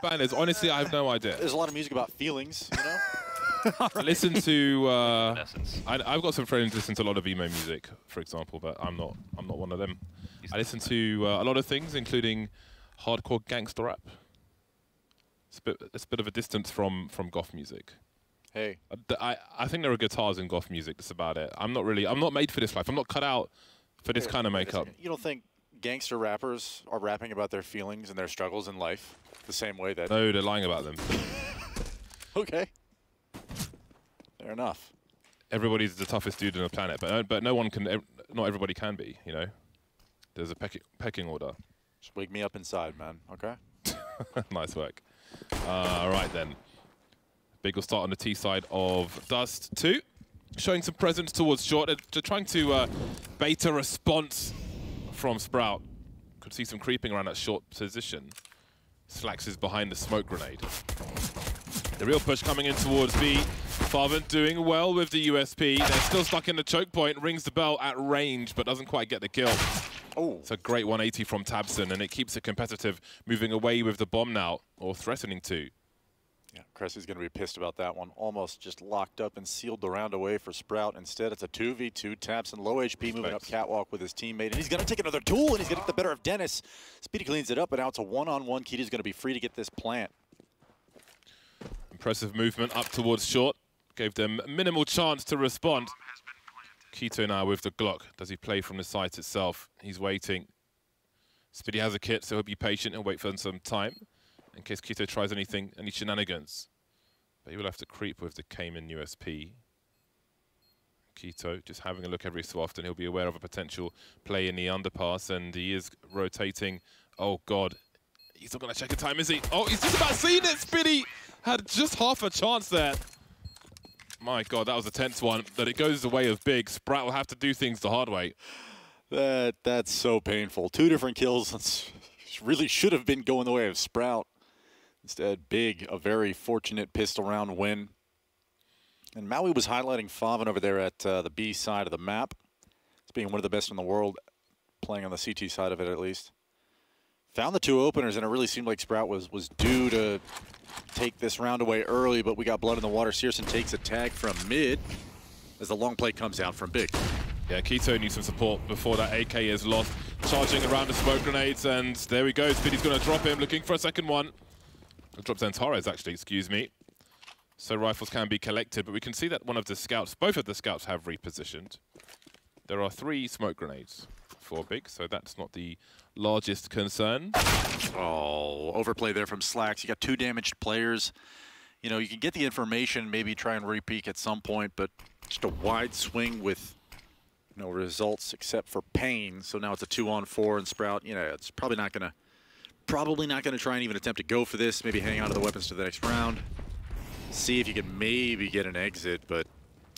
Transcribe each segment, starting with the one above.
band is? Honestly, I have no idea. There's a lot of music about feelings, you know? I listen to. I've got some friends who listen to a lot of emo music, for example, but I'm not one of them. I listen to a lot of things, including hardcore gangster rap. It's a bit of a distance from goth music. Hey, I think there are guitars in goth music. That's about it. I'm not made for this life. I'm not cut out for this kind of makeup. You don't think gangster rappers are rapping about their feelings and their struggles in life the same way that? No, they're lying about them. Okay. Fair enough. Everybody's the toughest dude on the planet, but no one can. Not everybody can be. You know, there's a pecking order. Just wake me up inside, man. Okay. Nice work. All right then. Big will start on the T side of Dust2, showing some presence towards short. They're trying to bait a response from Sprout. Could see some creeping around that short position. Slacks is behind the smoke grenade. The real push coming in towards B. Farvant doing well with the USP. They're still stuck in the choke point. Rings the bell at range, but doesn't quite get the kill. Oh, It's a great 180 from Tabson, and it keeps it competitive, moving away with the bomb now, or threatening to. yeah, Cressy's going to be pissed about that one. Almost just locked up and sealed the round away for Sprout. Instead, it's a 2v2. Tabson, low HP, moving up catwalk with his teammate. And he's going to take another duel, and he's going to get the better of Dennis. Speedy cleans it up, and now it's a one-on-one. Kita's going to be free to get this plant. Impressive movement up towards short. Gave them minimal chance to respond. Kito now with the Glock. Does he play from the site itself? He's waiting. Speedy has a kit, so he'll be patient and wait for some time in case Kito tries any shenanigans. But he will have to creep with the Cayman USP. Kito just having a look every so often. He'll be aware of a potential play in the underpass, and he is rotating. Oh, God. He's not going to check the time, is he? Oh, he's just about seen it. Speedy had just half a chance there. My God, that was a tense one. That it goes the way of Big. Sprout will have to do things the hard way. That's so painful. 2 different kills. Really should have been going the way of Sprout. Instead, Big, a very fortunate pistol round win. And Maui was highlighting Favin over there at the B side of the map. As being one of the best in the world, playing on the CT side of it at least. Found the 2 openers, and it really seemed like Sprout was due to take this round away early, but we got blood in the water. Searson takes a tag from mid as the long play comes out from Big. Yeah, Kito needs some support before that AK is lost. Charging around the smoke grenades, and there we go. Speedy's going to drop him, looking for a second one. Drops Antares, actually, excuse me. So rifles can be collected, but we can see that one of the scouts, both of the scouts have repositioned. There are 3 smoke grenades for Big, so that's not the largest concern. Oh, overplay there from Slacks. You got 2 damaged players. You know, you can get the information, maybe try and re-peek at some point, but just a wide swing with no results except for pain. So now it's a 2-on-4, and Sprout, you know, it's probably not gonna try and even attempt to go for this. Maybe hang on to the weapons to the next round. See if you can maybe get an exit, but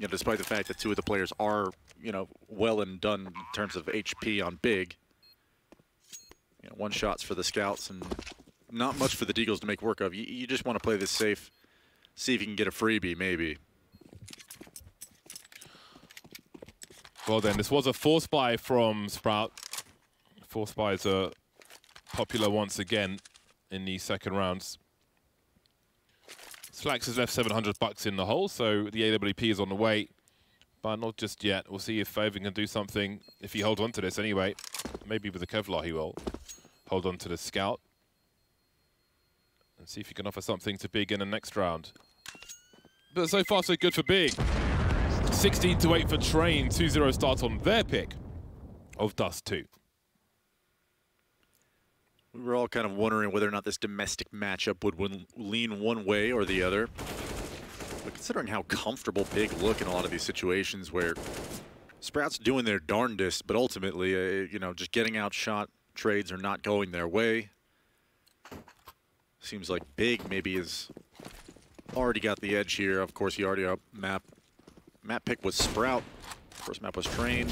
you know, despite the fact that 2 of the players are, you know, well and done in terms of HP on Big. You know, 1 shots for the scouts and not much for the Deagles to make work of. You just want to play this safe, see if you can get a freebie, maybe. Well then, this was a force buy from Sprout. Force buys are popular once again in the second rounds. Slacks has left 700 bucks in the hole, so the AWP is on the way. But not just yet. We'll see if Favin can do something, if he holds on to this anyway. Maybe with the Kevlar he will. Hold on to the Scout. And see if he can offer something to Big in the next round. But so far so good for Big. 16-8 for Train. 2-0 start on their pick of Dust2. We were all kind of wondering whether or not this domestic matchup would lean one way or the other. But considering how comfortable Big look in a lot of these situations where Sprout's doing their darndest, but ultimately, you know, just getting outshot trades are not going their way. Seems like Big maybe has already got the edge here. Of course, he already up map pick was Sprout. First map was Train.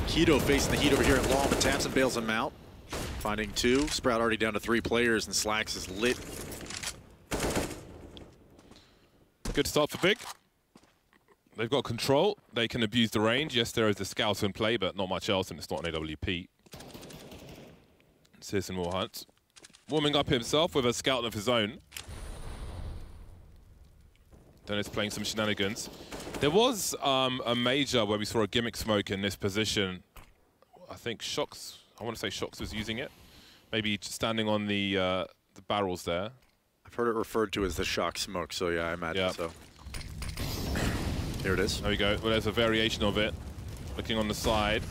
Kito facing the heat over here at Long, but Tabson bails him out. Finding 2. Sprout already down to 3 players, and Slacks is lit. Good start for Big. They've got control. They can abuse the range. Yes, there is the Scout in play, but not much else, and it's not an AWP. Searson will hunt. warming up himself with a scout of his own. Dennis playing some shenanigans. There was a major where we saw a gimmick smoke in this position. I think Shox, I want to say Shox was using it. Maybe standing on the barrels there. I've heard it referred to as the shock smoke, so yeah, I imagine so. Here it is. There we go. Well, there's a variation of it. Looking on the side.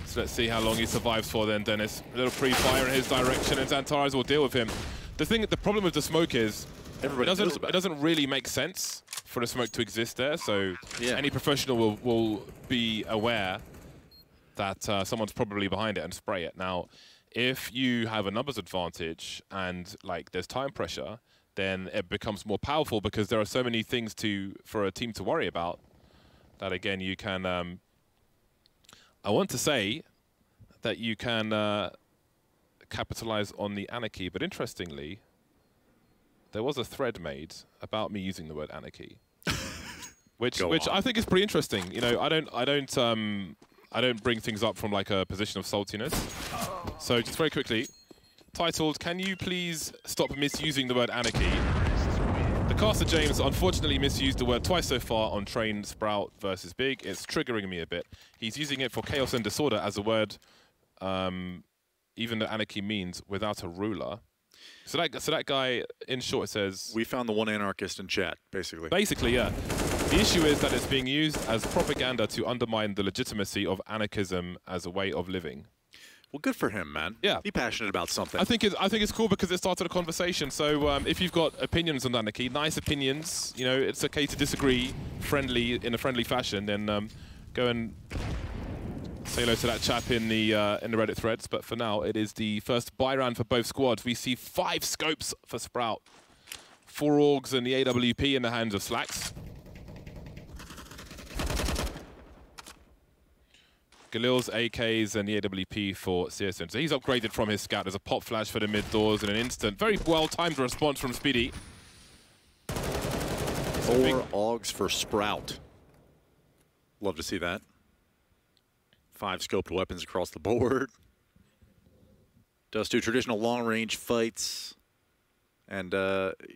So let's see how long he survives for then, Dennis. A little pre-fire in his direction, and Xantares will deal with him. The problem with the smoke is it doesn't really make sense for the smoke to exist there, so any professional will be aware that someone's probably behind it and spray it. Now, if you have a numbers advantage and like there's time pressure, then it becomes more powerful because there are so many things for a team to worry about that, again, you can... I want to say that you can capitalize on the anarchy, but interestingly, there was a thread made about me using the word anarchy, which I think is pretty interesting. You know, I don't bring things up from like a position of saltiness. So just very quickly, titled, "Can you please stop misusing the word anarchy?" The caster James unfortunately misused the word twice so far on Train Sprout versus Big. It's triggering me a bit. He's using it for chaos and disorder as a word, even though anarchy means without a ruler. So that guy, in short, says... We found the one anarchist in chat, basically. Basically, yeah. The issue is that it's being used as propaganda to undermine the legitimacy of anarchism as a way of living. Well, good for him, man. Yeah. Be passionate about something. I think it's cool because it started a conversation. So if you've got opinions on anarchy, nice opinions, you know, it's okay to disagree in a friendly fashion, then go and say hello to that chap in the Reddit threads. But for now, it is the first buy round for both squads. We see 5 scopes for Sprout, 4 Augs and the AWP in the hands of Slacks. Galil's AKs and the AWP for Searson. So he's upgraded from his scout. There's a pop flash for the mid doors in an instant. Very well-timed response from Speedy. 4 Augs for Sprout. Love to see that. 5 scoped weapons across the board. Dust2 traditional long-range fights. And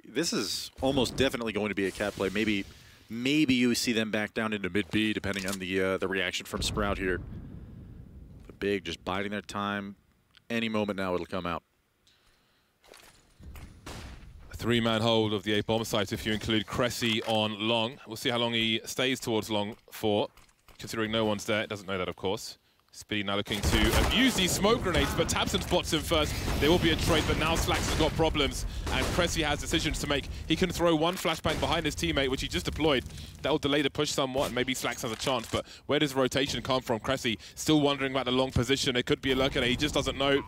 this is almost definitely going to be a cat play. Maybe you see them back down into mid-B, depending on the reaction from Sprout here. But Big just biding their time. Any moment now it'll come out. A 3-man hold of the A-bomb site if you include Cressy on long. We'll see how long he stays towards long for, considering no one's there. Doesn't know that, of course. Speedy now looking to abuse these smoke grenades, but Tabson spots him first. There will be a trade, but now Slacks has got problems, and Cressy has decisions to make. He can throw one flashbang behind his teammate, which he just deployed. That will delay the push somewhat, and maybe Slacks has a chance, but where does rotation come from? Cressy still wondering about the long position. It could be a lurker there. He just doesn't know.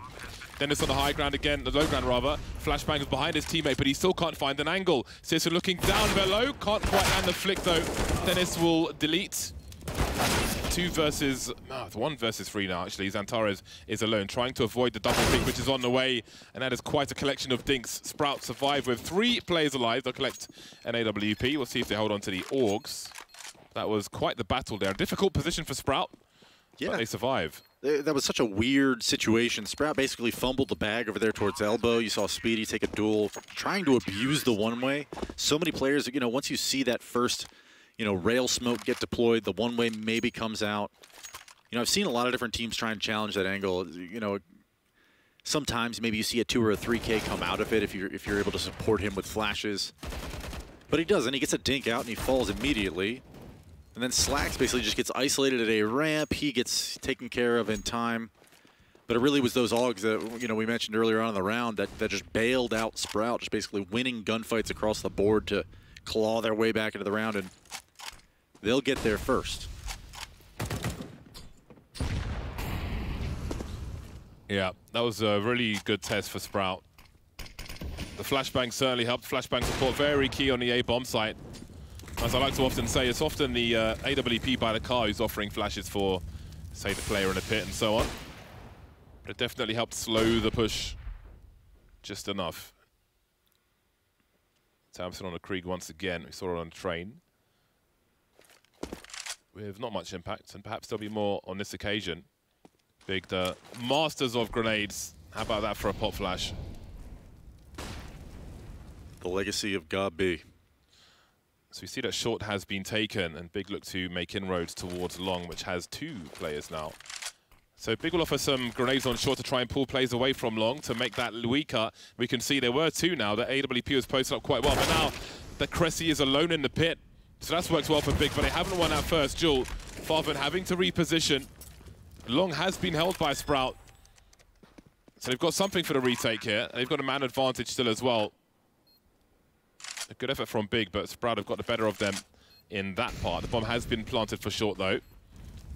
Dennis on the high ground again, the low ground rather. Flashbang is behind his teammate, but he still can't find an angle. Searson looking down below, can't quite land the flick though. Dennis will delete. 1 versus 3 now, actually. Xantares is alone, trying to avoid the double pick, which is on the way, and that is quite a collection of dinks. Sprout survive with 3 players alive. They'll collect an AWP. We'll see if they hold on to the Augs. That was quite the battle there. Difficult position for Sprout, but they survive. That was such a weird situation. Sprout basically fumbled the bag over there towards elbow. You saw Speedy take a duel, trying to abuse the one-way. So many players, you know, once you see that first... you know, rail smoke get deployed, the one-way maybe comes out. You know, I've seen a lot of different teams try and challenge that angle. You know, sometimes maybe you see a 2 or a 3K come out of it if you're able to support him with flashes. But he doesn't. He gets a dink out and he falls immediately. And then Slacks basically just gets isolated at a ramp. He gets taken care of in time. But it really was those Augs that, you know, we mentioned earlier on in the round that just bailed out Sprout, just basically winning gunfights across the board to claw their way back into the round, and they'll get there first. Yeah, that was a really good test for Sprout. The flashbang certainly helped. Flashbang support very key on the A-bomb site. As I like to often say, it's often the AWP by the car who's offering flashes for, say, the player in a pit and so on. But it definitely helped slow the push just enough. Thompson on a Krieg once again. We saw it on Train. With not much impact, and perhaps there'll be more on this occasion. Big, the masters of grenades. How about that for a pop flash? the legacy of God B. So we see that short has been taken, and Big look to make inroads towards long, which has 2 players now. So Big will offer some grenades on short to try and pull plays away from long to make that weaker. We can see there were 2 now. The AWP was posted up quite well, but now the Cressy is alone in the pit. So that's worked well for Big, but they haven't won that first duel. Farvan having to reposition. Long has been held by Sprout. So they've got something for the retake here. They've got a man advantage still as well. A good effort from Big, but Sprout have got the better of them in that part. The bomb has been planted for short, though.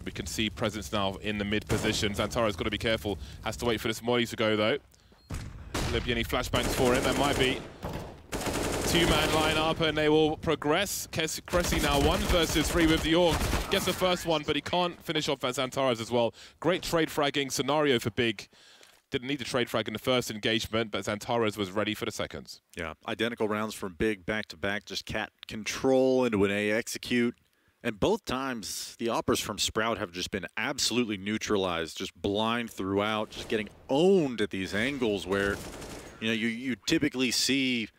We can see presence now in the mid position. Xantaro's got to be careful. Has to wait for this molly to go, though. Will there be any flashbangs for him? There might be. 2-man line up, and they will progress. Cressy now 1 versus 3 with the AUG. Gets the first one, but he can't finish off Xantaro's as well. Great trade fragging scenario for Big. Didn't need to trade frag in the first engagement, but Xantaro's was ready for the seconds. Yeah, identical rounds from Big back-to-back, just cat control into an A execute. And both times, the operas from Sprout have just been absolutely neutralized, just blind throughout, just getting owned at these angles where, you know, you typically see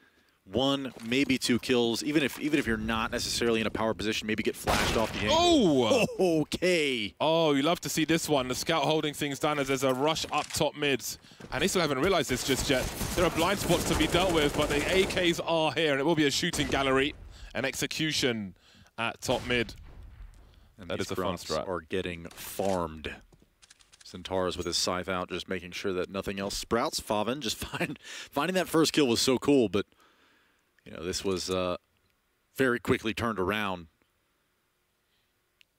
1, maybe 2 kills, even if you're not necessarily in a power position, maybe get flashed off the angle. Oh! Okay. Oh, you love to see this one. The scout holding things down as there's a rush up top mids. And they still haven't realized this just yet. There are blind spots to be dealt with, but the AKs are here, and it will be a shooting gallery. An execution at top mid. And that is a fun strat. Are getting farmed. Xantaro's with his scythe out, just making sure that nothing else sprouts. Farvan just finding that first kill was so cool, but you know, this was very quickly turned around.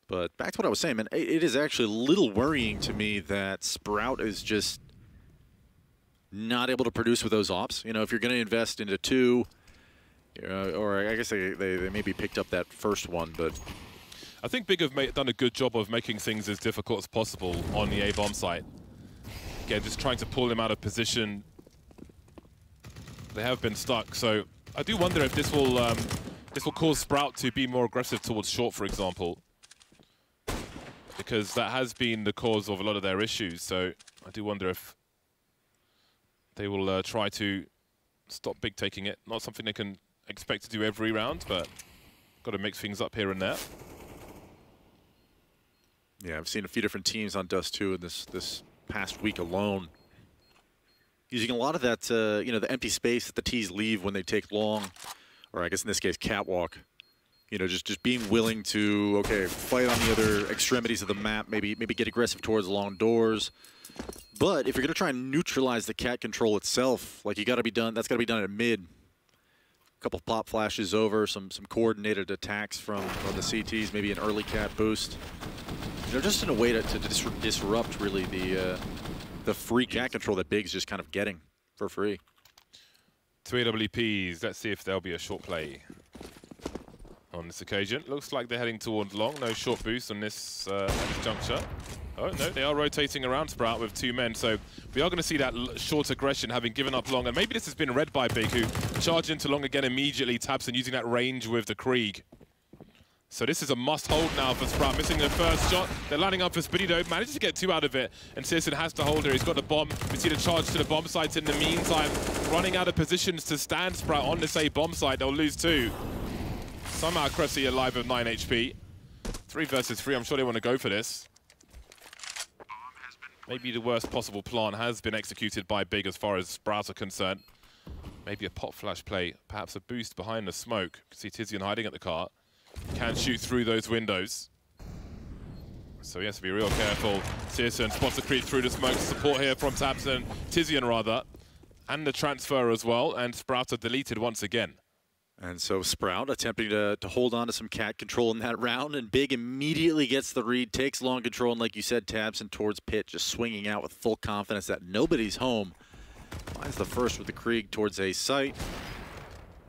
But back to what I was saying, man, it is actually a little worrying to me that Sprout is just not able to produce with those ops. You know, if you're going to invest into 2, or I guess they maybe picked up that first one, but I think Big have done a good job of making things as difficult as possible on the A-bomb site. Again, just trying to pull him out of position. They have been stuck, so I do wonder if this will cause Sprout to be more aggressive towards short, for example, because that has been the cause of a lot of their issues. So I do wonder if they will try to stop Big taking it. Not something they can expect to do every round, but got to mix things up here and there. Yeah, I've seen a few different teams on Dust2 in this past week alone, using a lot of that, you know, the empty space that the T's leave when they take long, or I guess in this case, catwalk. You know, just being willing to, okay, fight on the other extremities of the map, maybe get aggressive towards long doors. But if you're going to try and neutralize the cat control itself, like that's got to be done at mid. A couple pop flashes over, some coordinated attacks from the CTs, maybe an early cat boost. You know, just in a way to disrupt really the free cat control that Big's just kind of getting for free. 2 AWPs. Let's see if there'll be a short play on this occasion. Looks like they're heading towards long. No short boost on this juncture. Oh, no, they are rotating around Sprout with 2 men. So we are going to see that short aggression having given up long. And maybe this has been read by Big, who charge into long again immediately, taps and using that range with the Krieg. So this is a must-hold now for Sprout, missing the first shot. They're lining up for Spitty, though. Manages to get 2 out of it, and Searson has to hold her. He's got the bomb. We see the charge to the bomb sites in the meantime. Running out of positions to stand Sprout on this A bomb site. They'll lose 2. Somehow Cressy alive with 9 HP. 3 versus 3. I'm sure they want to go for this. Maybe the worst possible plan has been executed by Big as far as Sprouts are concerned. Maybe a pop flash play, perhaps a boost behind the smoke. You can see Tizian hiding at the cart. Can shoot through those windows. So he has to be real careful. Searson spots the creep through the smoke. Support here from Tabson, Tizian rather. And the transfer as well, and Sprout are deleted once again. And so Sprout attempting to hold on to some cat control in that round, and Big immediately gets the read, takes long control, and like you said, Tabson towards pit, just swinging out with full confidence that nobody's home. Finds the first with the Krieg towards a site.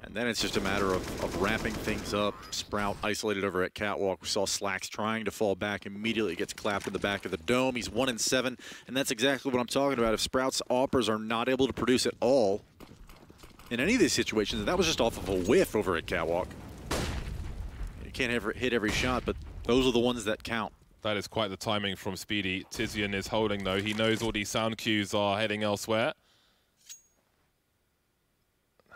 And then it's just a matter of wrapping things up. Sprout isolated over at catwalk. We saw Slacks trying to fall back. Immediately gets clapped in the back of the dome. He's 1-7, and that's exactly what I'm talking about. If Sprout's operas are not able to produce at all in any of these situations, that was just off of a whiff over at catwalk. You can't ever hit every shot, but those are the ones that count. That is quite the timing from Speedy. Tizian is holding, though. He knows all these sound cues are heading elsewhere.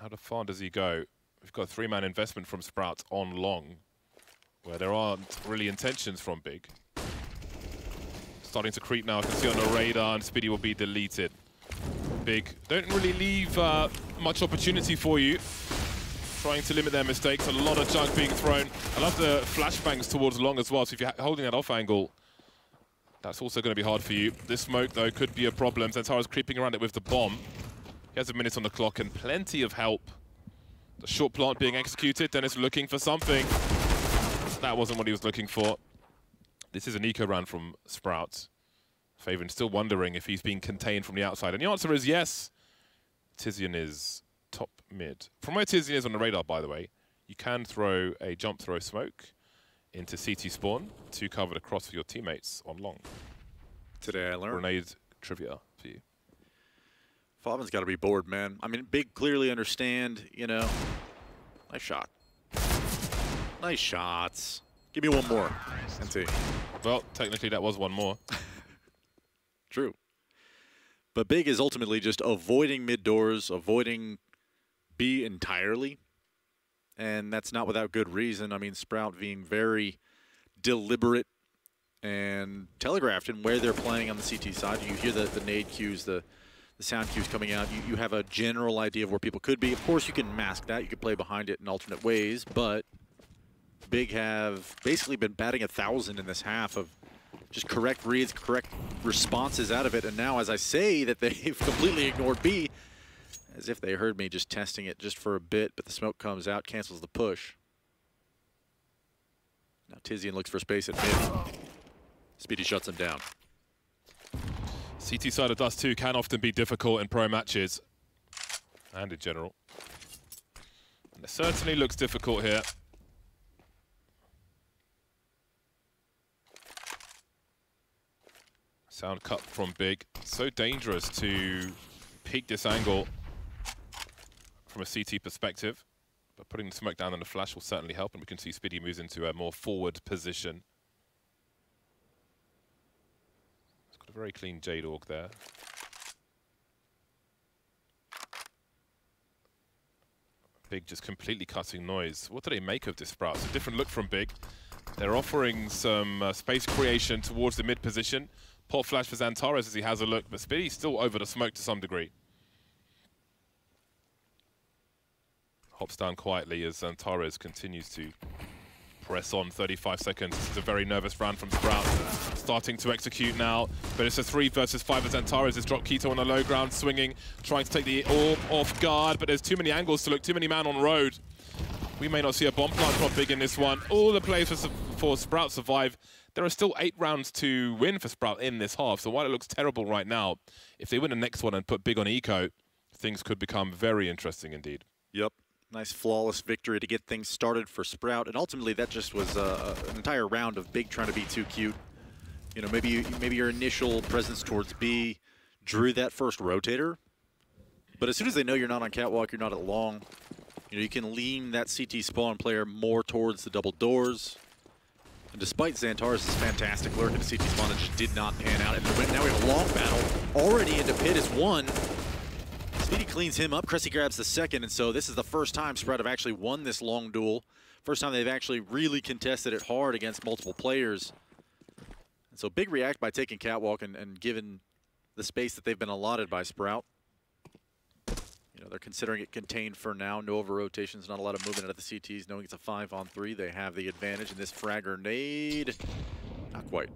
How far does he go? We've got a 3-man investment from Sprout on long, where there aren't really intentions from Big. Starting to creep now. I can see on the radar, and Speedy will be deleted. Big don't really leave much opportunity for you. Trying to limit their mistakes. A lot of junk being thrown. I love the flashbangs towards long as well. So if you're holding that off angle, that's also going to be hard for you. This smoke, though, could be a problem. Zantara's creeping around it with the bomb. He has a minute on the clock and plenty of help. The short plant being executed. Dennis looking for something. That wasn't what he was looking for. This is an eco round from Sprout. Faven still wondering if he's being contained from the outside. And the answer is yes. Tizian is top mid. From where Tizian is on the radar, by the way, you can throw a jump throw smoke into CT spawn to cover the cross for your teammates on long. Today I learned. Grenade trivia for you. Faven's got to be bored, man. I mean, Big clearly understand, you know. Nice shot. Nice shots. Give me one more. NT. Well, technically that was one more. True. But Big is ultimately just avoiding mid doors, avoiding B entirely. And that's not without good reason. I mean, Sprout being very deliberate and telegraphed in where they're playing on the CT side. You hear the nade cues, the sound cues coming out. You have a general idea of where people could be. Of course, you can mask that. You can play behind it in alternate ways. But Big have basically been batting 1,000 in this half of just correct reads, correct responses out of it. And now, as I say that they've completely ignored B, as if they heard me just testing it just for a bit, but the smoke comes out, cancels the push. Now Tizian looks for space at mid. Speedy shuts him down. CT side of Dust2 can often be difficult in pro matches, and in general. And it certainly looks difficult here. Sound cut from Big. So dangerous to peek this angle from a CT perspective. But putting the smoke down on the flash will certainly help, and we can see Speedy moves into a more forward position. He's got a very clean Jade Org there. Big just completely cutting noise. What do they make of this Sprout? It's a different look from Big. They're offering some space creation towards the mid position. Pop flash for Xantares as he has a look, but Speedy's still over the smoke to some degree. Hops down quietly as Xantares continues to press on. 35 seconds. This is a very nervous round from Sprout. Starting to execute now, but it's a 3 versus 5 as Xantares has dropped Keto on the low ground, swinging, trying to take the orb off guard, but there's too many angles to look, too many man on road. We may not see a bomb plant from Big in this one. All the plays for Sprout survive. There are still 8 rounds to win for Sprout in this half, so while it looks terrible right now, if they win the next one and put Big on eco, things could become very interesting indeed. Yep. Nice flawless victory to get things started for Sprout, and ultimately that just was an entire round of Big trying to be too cute. You know, maybe your initial presence towards B drew that first rotator, but as soon as they know you're not on catwalk, you're not at long, you know, you can lean that CT spawn player more towards the double doors. And despite Xantares' fantastic lurk in the CT spawn, it just did not pan out. And now we have a long battle. Already into pit is 1. Speedy cleans him up. Cressy grabs the second. And so this is the first time Sprout have actually won this long duel. First time they've actually really contested it hard against multiple players. And so Big react by taking catwalk and given the space that they've been allotted by Sprout. You know, they're considering it contained for now. No over rotations, not a lot of movement out of the CTs. Knowing it's a 5-on-3, they have the advantage in this frag grenade. Not quite.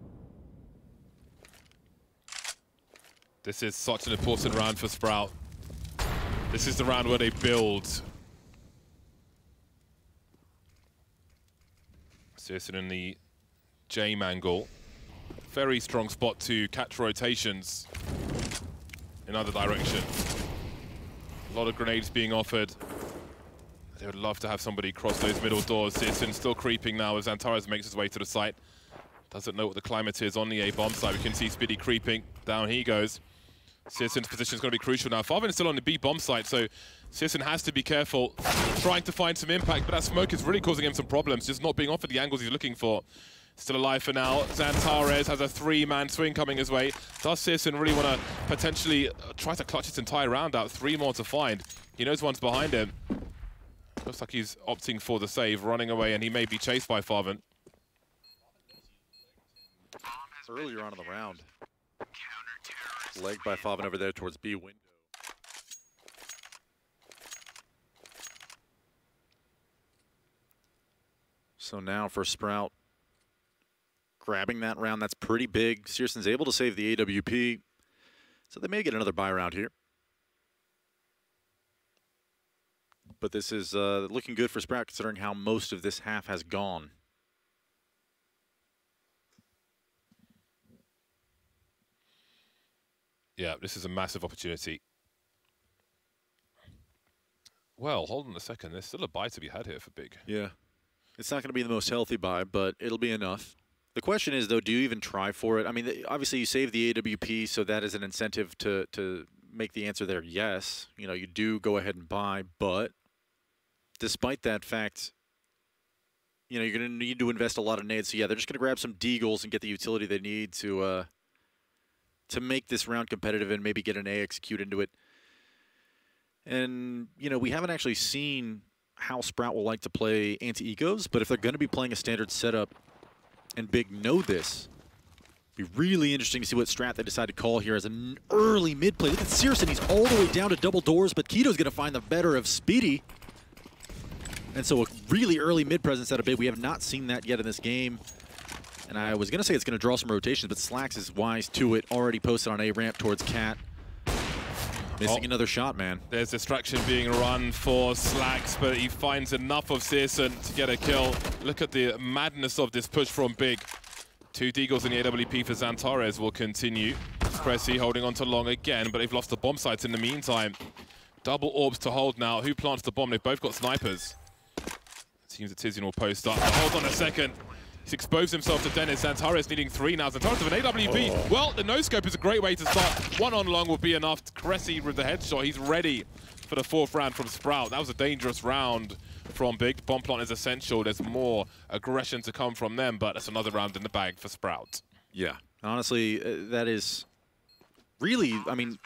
This is such an important round for Sprout. This is the round where they build. Searson in the Jame angle. Very strong spot to catch rotations in either direction. A lot of grenades being offered. They would love to have somebody cross those middle doors. Searson still creeping now as Xantares makes his way to the site. Doesn't know what the climate is on the A-bomb side. We can see Speedy creeping. Down he goes. Searson's position is going to be crucial now. Faven is still on the B-bomb site, so Searson has to be careful, trying to find some impact, but that smoke is really causing him some problems, just not being offered the angles he's looking for. Still alive for now. Xantares has a 3-man swing coming his way. Does Searson really want to potentially try to clutch his entire round out? 3 more to find. He knows one's behind him. Looks like he's opting for the save, running away, and he may be chased by Favin. Earlier on in the round. Legged by Favin over there towards B window. So now for Sprout, grabbing that round, that's pretty big. Searson's able to save the AWP, so they may get another buy round here. But this is looking good for Sprout considering how most of this half has gone. Yeah, this is a massive opportunity. Well, hold on a second. There's still a buy to be had here for Big. Yeah. It's not going to be the most healthy buy, but it'll be enough. The question is, though, do you even try for it? I mean, obviously you save the AWP, so that is an incentive to make the answer there yes. You know, you do go ahead and buy, but despite that fact, you know, you're going to need to invest a lot of nades. So, yeah, they're just going to grab some deagles and get the utility they need to make this round competitive and maybe get an A execute into it. And, you know, we haven't actually seen how Sprout will like to play anti-ecos, but if they're going to be playing a standard setup and Big know this, it'd be really interesting to see what strat they decide to call here as an early mid play. Look at Searson, he's all the way down to double doors, but Keto's going to find the better of Speedy. And so a really early mid presence out of Big. We have not seen that yet in this game. And I was going to say it's going to draw some rotations, but Slacks is wise to it. Already posted on A ramp towards Cat. Missing another shot, man. There's distraction being run for Slacks, but he finds enough of Searson to get a kill. Look at the madness of this push from Big. 2 deagles in the AWP for Xantares will continue. Cressy holding on to Long again, but they've lost the bomb sites in the meantime. Double orbs to hold now. Who plants the bomb? They've both got snipers. It seems that Tizian will post up. Hold on a second. He's exposed himself to Dennis. Xantares needing 3 now. Xantares with an AWP. Oh. Well, the no-scope is a great way to start. 1 on Long will be enough. Cressy with the headshot. He's ready for the 4th round from Sprout. That was a dangerous round from Big. Bomb plant is essential. There's more aggression to come from them, but that's another round in the bag for Sprout. Yeah, honestly, that is really, I mean,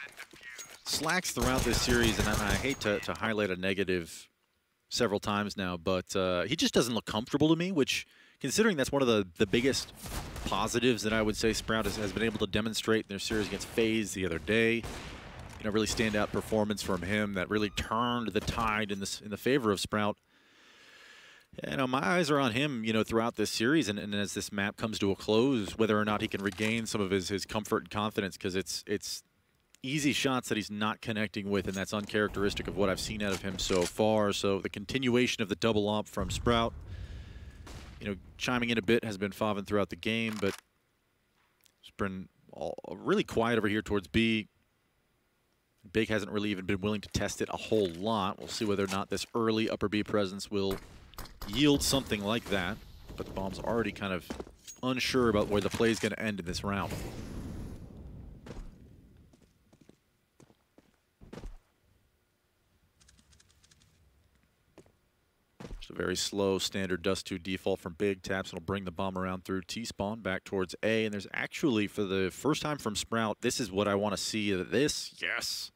Slacks throughout this series, and I hate to highlight a negative several times now, but he just doesn't look comfortable to me, which, considering that's one of the biggest positives that I would say Sprout has been able to demonstrate in their series against FaZe the other day. You know, really standout performance from him that really turned the tide in the favor of Sprout. You know, my eyes are on him, you know, throughout this series, and as this map comes to a close, whether or not he can regain some of his comfort and confidence, because it's easy shots that he's not connecting with, and that's uncharacteristic of what I've seen out of him so far. So the continuation of the double op from Sprout, you know, chiming in a bit has been Favin throughout the game, but it's been really quiet over here towards B. Big hasn't really even been willing to test it a whole lot. We'll see whether or not this early upper B presence will yield something like that. But the bomb's already kind of unsure about where the play is going to end in this round. Just a very slow standard Dust2 default from Big. Taps and will bring the bomb around through T-spawn back towards A. And there's actually, for the first time from Sprout, this is what I want to see. This, yes.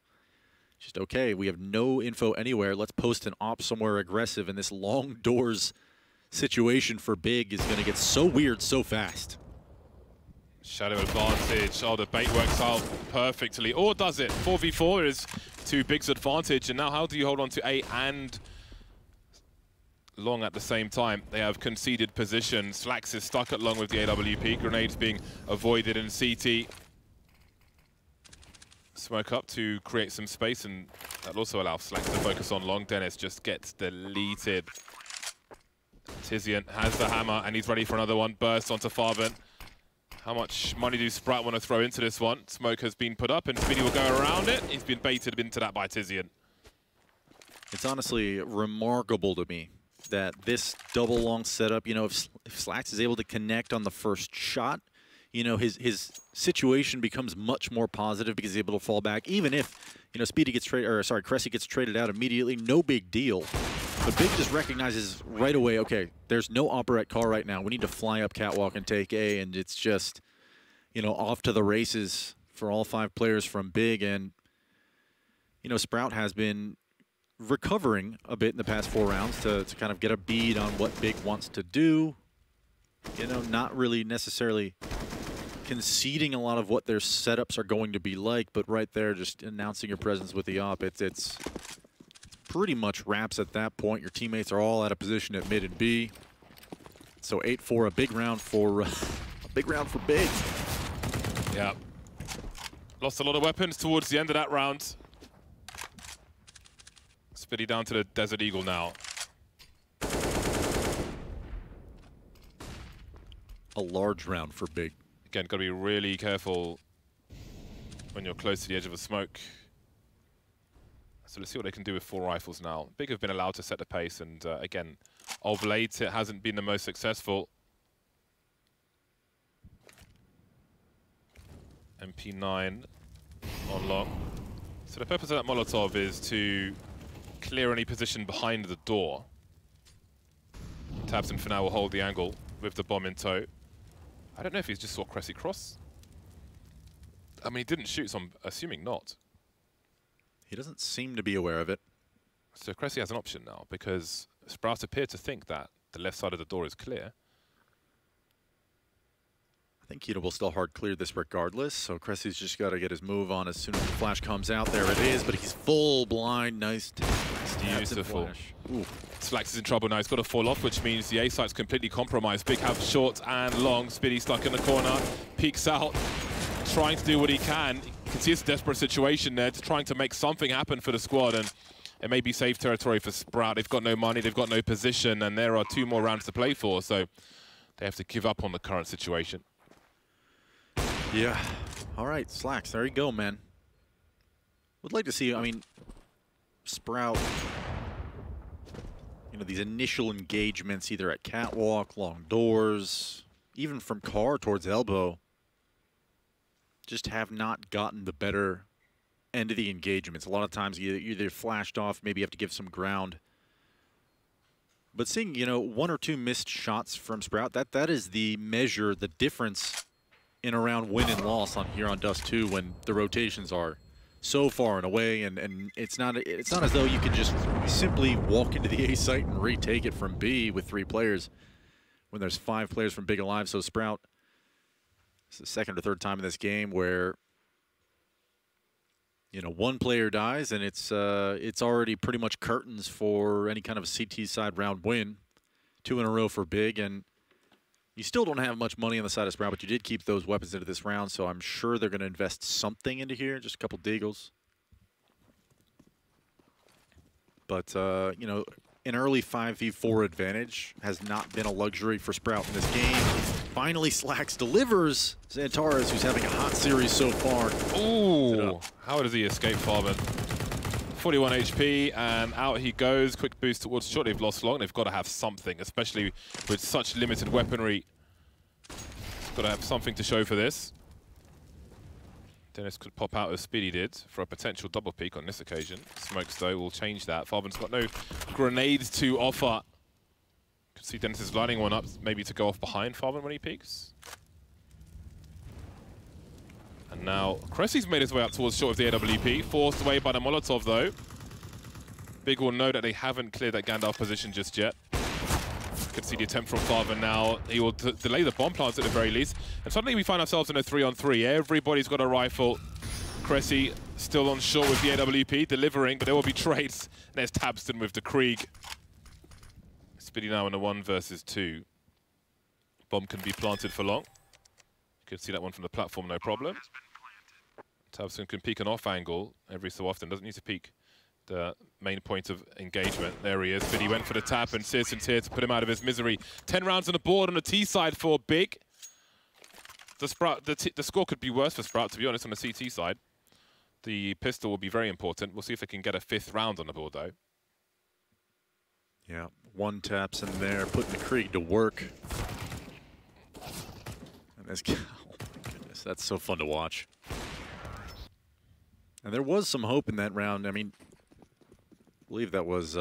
Just, okay, we have no info anywhere. Let's post an op somewhere aggressive, and this long doors situation for Big is going to get so weird so fast. Shadow advantage. Oh, the bait works out perfectly. Or does it? 4v4 is to Big's advantage. And now how do you hold on to A and Long at the same time? They have conceded position. Slacks is stuck at Long with the AWP. Grenades being avoided in CT. Smoke up to create some space, and that'll also allow Slacks to focus on Long. Dennis just gets deleted. Tizian has the hammer, and he's ready for another one. Burst onto Favin. How much money do Sprout want to throw into this one? Smoke has been put up, and Speedy will go around it. He's been baited into that by Tizian. It's honestly remarkable to me that this double long setup, you know, if Slacks is able to connect on the first shot, you know, his situation becomes much more positive because he's able to fall back. Even if, you know, Speedy gets traded, or sorry, Cressy gets traded out immediately, no big deal. But Big just recognizes right away, okay, there's no operette car right now. We need to fly up catwalk and take A, and it's just, you know, off to the races for all 5 players from Big. And, you know, Sprout has been recovering a bit in the past 4 rounds to kind of get a bead on what Big wants to do. You know, not really necessarily conceding a lot of what their setups are going to be like, but right there just announcing your presence with the op. It's pretty much wraps at that point. Your teammates are all out of position at mid and B. So 8-4, a big round for Big. Yeah. Lost a lot of weapons towards the end of that round. Spitty down to the Desert Eagle now. A large round for Big. Again, got to be really careful when you're close to the edge of a smoke. So let's see what they can do with 4 rifles now. Big have been allowed to set the pace, and again, of late, it hasn't been the most successful. MP9 on long. So the purpose of that Molotov is to clear any position behind the door. Tabson for now will hold the angle with the bomb in tow. I don't know if he just saw Cressy cross. I mean, he didn't shoot, so I'm assuming not. He doesn't seem to be aware of it. So Cressy has an option now, because Sprout appear to think that the left side of the door is clear. I think Keto will still hard clear this regardless, so Cressy's just got to get his move on as soon as the flash comes out. There it is, but he's full blind. Nice. Beautiful. Slacks is in trouble now. He's got to fall off, which means the A site's completely compromised. Big have short and long. Spitty stuck in the corner, peeks out, trying to do what he can. You can see it's a desperate situation there, trying to make something happen for the squad, and it may be safe territory for Sprout. They've got no money, they've got no position, and there are 2 more rounds to play for, so they have to give up on the current situation. Yeah. All right, Slacks, there you go, man. Would like to see, I mean, Sprout, you know, these initial engagements either at catwalk, long doors, even from car towards elbow, just have not gotten the better end of the engagements. A lot of times you either flashed off, maybe you have to give some ground. But seeing, you know, 1 or 2 missed shots from Sprout, that is the measure, the difference in a round win and loss on here on Dust2 when the rotations are so far and away, and it's not as though you can just simply walk into the A site and retake it from B with 3 players when there's 5 players from Big alive. So Sprout, it's the 2nd or 3rd time in this game where, you know, 1 player dies and it's already pretty much curtains for any kind of a CT side round win. 2 in a row for Big, and you still don't have much money on the side of Sprout, but you did keep those weapons into this round, so I'm sure they're going to invest something into here, just a couple deagles. But, you know, an early 5v4 advantage has not been a luxury for Sprout in this game. Finally, Slacks delivers Xantares, who's having a hot series so far. Ooh, how does he escape, Farben? 41 HP, and out he goes. Quick boost towards short. They've lost long. They've got to have something, especially with such limited weaponry. Got to have something to show for this. Dennis could pop out as Speedy did for a potential double peek on this occasion. Smokes, though, will change that. Farben's got no grenades to offer. Could see Dennis is lining one up, maybe to go off behind Farben when he peeks. And now Cressy's made his way up towards short of the AWP, forced away by the Molotov, though. Big will know that they haven't cleared that Gandalf position just yet. Could see the attempt from Farben now. He will delay the bomb plants at the very least. And suddenly we find ourselves in a 3-on-3. Everybody's got a rifle. Cressy still on short with the AWP, delivering, but there will be trades. And there's Tabston with the Krieg. Spitty now in a 1 versus 2. Bomb can be planted for long. You can see that one from the platform, no problem. Tabston can peek an off angle every so often. Doesn't need to peek the main point of engagement. There he is. Spitty went for the tap, and Searson's here to put him out of his misery. 10 rounds on the board on the T side for Big. The score could be worse for Sprout, to be honest, on the CT side. The pistol will be very important. We'll see if they can get a 5th round on the board, though. Yeah, 1 taps in there, putting the Krieg to work. And this, oh my goodness, that's so fun to watch. And there was some hope in that round. I mean, I believe that was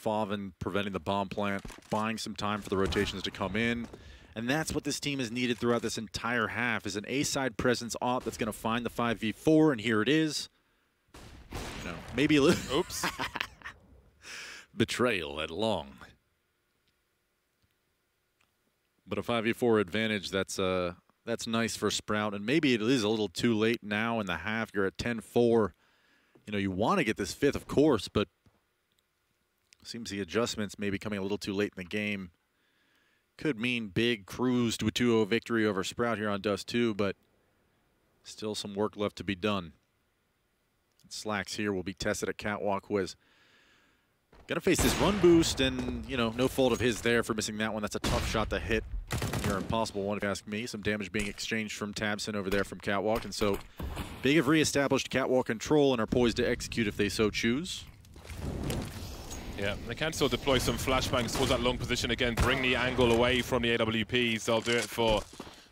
Favin preventing the bomb plant, buying some time for the rotations to come in. And that's what this team has needed throughout this entire half, is an A-side presence op that's going to find the 5v4, and here it is. You know, maybe a little... Oops. Betrayal at long. But a 5v4 advantage, that's nice for Sprout, and maybe it is a little too late now in the half. You're at 10-4. You know, you want to get this fifth, of course, but seems the adjustments maybe coming a little too late in the game. Could mean big cruise to a 2-0 victory over Sprout here on Dust2, but still some work left to be done. Slacks here will be tested at Catwalk, who has got to face this run boost, and, you know, no fault of his there for missing that one. That's a tough shot to hit. You're an impossible one, if you ask me. Some damage being exchanged from Tabson over there from Catwalk, and so Big have reestablished Catwalk control and are poised to execute if they so choose. Yeah, they can still deploy some flashbangs towards that long position again, bring the angle away from the AWPs. They'll do it for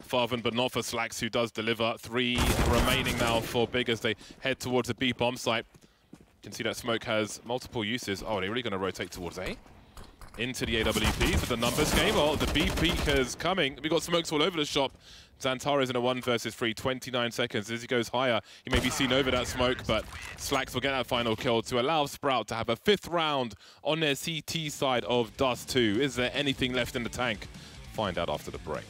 Favin, but not for Slacks, who does deliver. 3 remaining now for Big as they head towards the B bomb site. You can see that smoke has multiple uses. Oh, they're really going to rotate towards A? Into the AWPs with the numbers game. Oh, the B peekers coming. We've got smokes all over the shop. Xantares in a 1 versus 3, 29 seconds. As he goes higher, he may be seen over that smoke, but Slacks will get that final kill to allow Sprout to have a 5th round on their CT side of Dust2. Is there anything left in the tank? Find out after the break.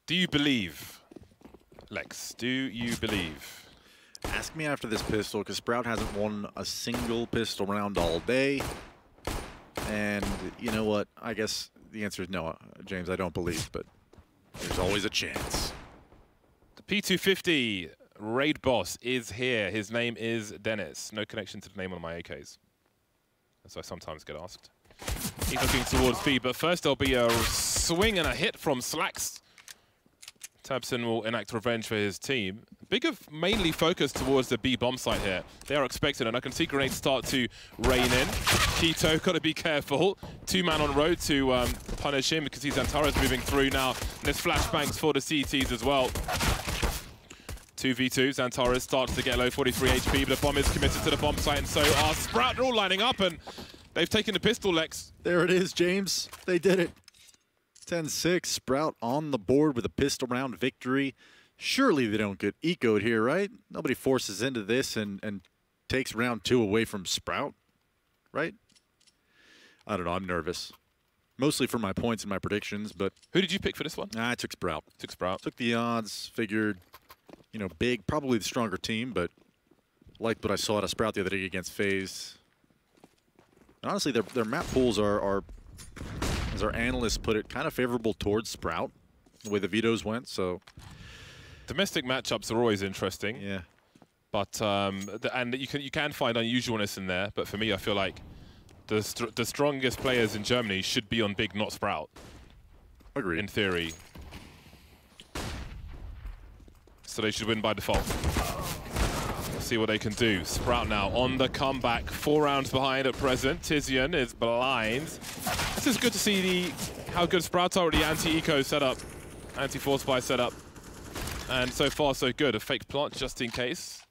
Do you believe, Lex? Do you believe? Ask me after this pistol, because Sprout hasn't won a single pistol round all day. And you know what? I guess the answer is no, James, I don't believe, but there's always a chance. The P250 raid boss is here. His name is Dennis. No connection to the name on my AKs. As I sometimes get asked. He's looking towards B, but first there'll be a swing and a hit from Slacks. Tabson will enact revenge for his team. Big have mainly focused towards the B bomb site here. They are expected, and I can see grenades start to rain in. Keto, got to be careful. 2-man on road to punish him because Xantares moving through now. And there's flashbangs for the CTs as well. 2v2, Xantares starts to get low, 43 HP, but the bomb is committed to the bomb site, and so are Sprout. They're all lining up, and they've taken the pistol, Lex. There it is, James. They did it. 10-6, Sprout on the board with a pistol round victory. Surely they don't get ecoed here, right? Nobody forces into this and takes round 2 away from Sprout, right? I don't know, I'm nervous. Mostly for my points and my predictions, but... Who did you pick for this one? I took Sprout. Took Sprout. Took the odds, figured, you know, big, probably the stronger team, but liked what I saw out of Sprout the other day against FaZe. And honestly, their map pools are, as our analysts put it, kind of favorable towards Sprout, the way the vetoes went, so... Domestic matchups are always interesting. Yeah. But, and you can find unusualness in there, but for me, I feel like the strongest players in Germany should be on Big, not Sprout. Agreed. In theory. So they should win by default. Let's see what they can do. Sprout now on the comeback. 4 rounds behind at present. Tizian is blind. This is good to see how good Sprout are with the anti-eco setup. Anti-force buy setup. And so far, so good. A fake plant just in case.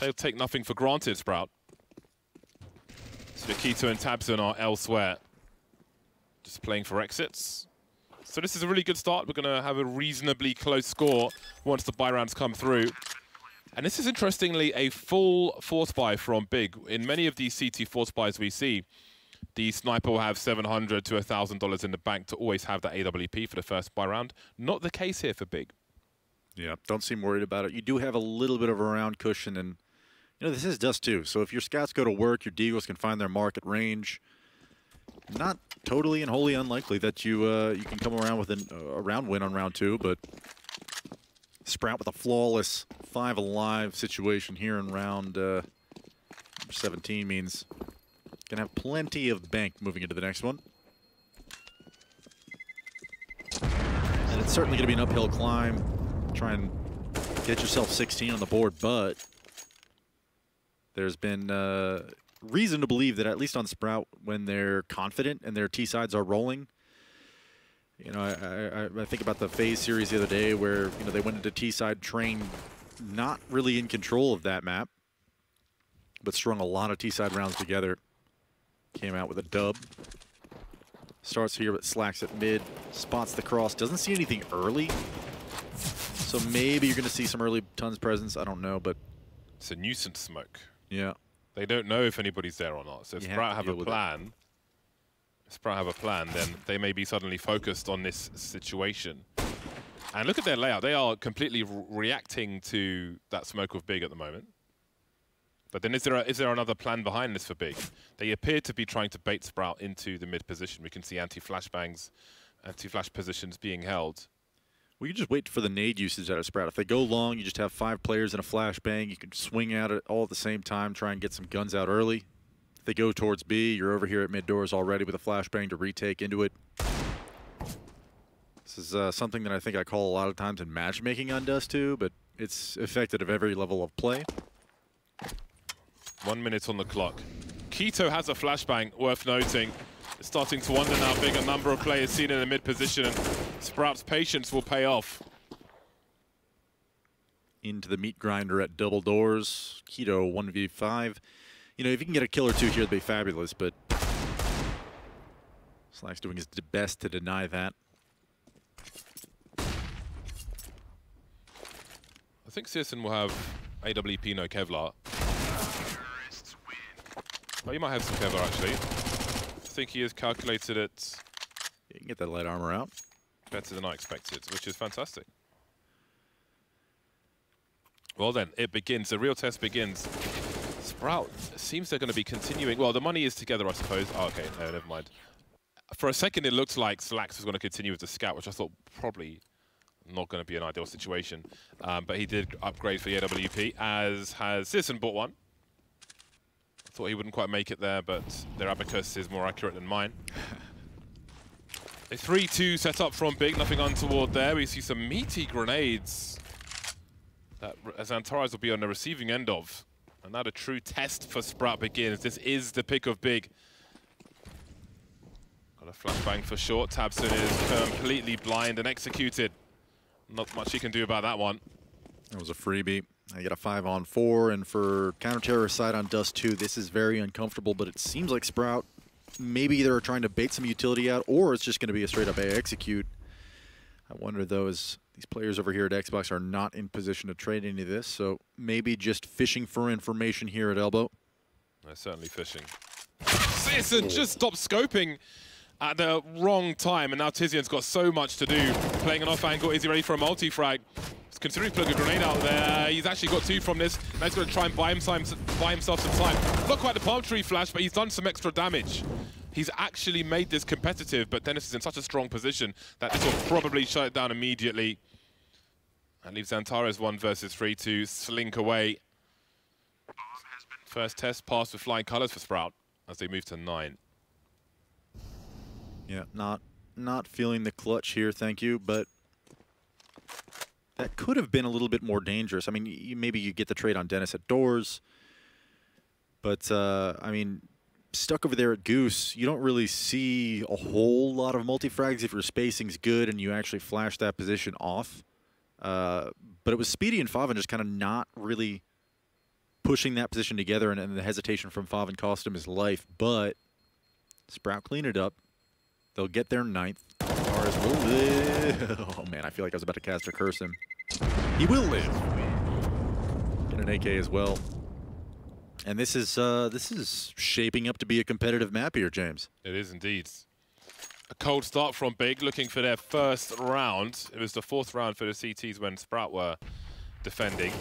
They'll take nothing for granted, Sprout. So Keto and Tabson are elsewhere. Just playing for exits. So this is a really good start. We're going to have a reasonably close score once the buy rounds come through. And this is interestingly a full force buy from Big. In many of these CT force buys we see, the sniper will have $700 to $1,000 in the bank to always have that AWP for the first buy round. Not the case here for Big. Yeah, don't seem worried about it. You do have a little bit of a round cushion, and you know this is Dust2. So if your scouts go to work, your deagles can find their mark at range. Not totally and wholly unlikely that you can come around with a round win on round 2, but Sprout with a flawless 5 alive situation here in round 17 means gonna have plenty of bank moving into the next one. And it's certainly gonna be an uphill climb. Try and get yourself 16 on the board, but there's been reason to believe that at least on Sprout, when they're confident and their T-sides are rolling, you know, I think about the FaZe series the other day where, you know, they went into T-side train not really in control of that map, but strung a lot of T-side rounds together. Came out with a dub. Starts here, but slacks at mid, spots the cross, doesn't see anything early. So maybe you're going to see some early tons presence. I don't know, but it's a nuisance smoke. Yeah, they don't know if anybody's there or not. So if Sprout have a plan, then they may be suddenly focused on this situation. And look at their layout; they are completely reacting to that smoke of Big at the moment. But then, is there another plan behind this for Big? They appear to be trying to bait Sprout into the mid position. We can see anti-flashbangs, anti-flash positions being held. We can just wait for the nade usage out of Sprout. If they go long, you just have 5 players in a flashbang. You can swing at it all at the same time, try and get some guns out early. If they go towards B, you're over here at mid doors already with a flashbang to retake into it. This is something that I think I call a lot of times in matchmaking on Dust2, but it's effective at every level of play. 1 minute on the clock. Keto has a flashbang, worth noting. It's starting to wonder now, Big, a number of players seen in the mid position, and Sprout's patience will pay off. Into the meat grinder at double doors. Keto 1v5. You know, if you can get a kill or 2 here, it'd be fabulous, but Slack's doing his best to deny that. I think Searson will have AWP, no Kevlar. Oh, you might have some Kevlar, actually. I think he has calculated it. You can get that light armor out. Better than I expected, which is fantastic. Well then, it begins. The real test begins. Sprout seems they're going to be continuing. Well, the money is together, I suppose. Oh, okay, no, never mind. For a second, it looked like Slax was going to continue with the scout, which I thought probably not going to be an ideal situation. But he did upgrade for the AWP, as has Sisson bought one. Thought he wouldn't quite make it there, but their abacus is more accurate than mine. A 3-2 set up from Big, nothing untoward there. We see some meaty grenades that Xantares will be on the receiving end of. And now the true test for Sprout begins. This is the pick of Big. Got a flashbang for short. Tabson is completely blind and executed. Not much he can do about that one. That was a freebie. I get a 5-on-4, and for counter-terrorist side on Dust2, this is very uncomfortable, but it seems like Sprout maybe they're trying to bait some utility out, or it's just going to be a straight-up A execute. I wonder, though, as these players over here at Xbox are not in position to trade any of this, so maybe just fishing for information here at Elbow. They're certainly fishing. Searson just stopped scoping at the wrong time, and now Tizian's got so much to do. Playing an off angle, is he ready for a multi-frag? He's considering putting a grenade out there. He's actually got 2 from this. Now he's going to try and buy himself some time. Not quite the palm tree flash, but he's done some extra damage. He's actually made this competitive, but Dennis is in such a strong position that this will probably shut it down immediately. And leaves Antares 1 versus 3 to slink away. First test pass with flying colors for Sprout as they move to 9. Yeah, not feeling the clutch here, thank you, but that could have been a little bit more dangerous. I mean, maybe you get the trade on Dennis at doors, but I mean, stuck over there at Goose, you don't really see a whole lot of multi-frags if your spacing's good and you actually flash that position off. But it was Speedy and Favin just kind of not really pushing that position together, and the hesitation from Favin cost him his life. But Sprout cleaned it up. They'll get their 9th. Antares will live. Oh man, I feel like I was about to cast a curse him. He will live. Get an AK as well. And this is shaping up to be a competitive map here, James. It is indeed. A cold start from Big, looking for their first round. It was the 4th round for the CTs when Sprout were defending.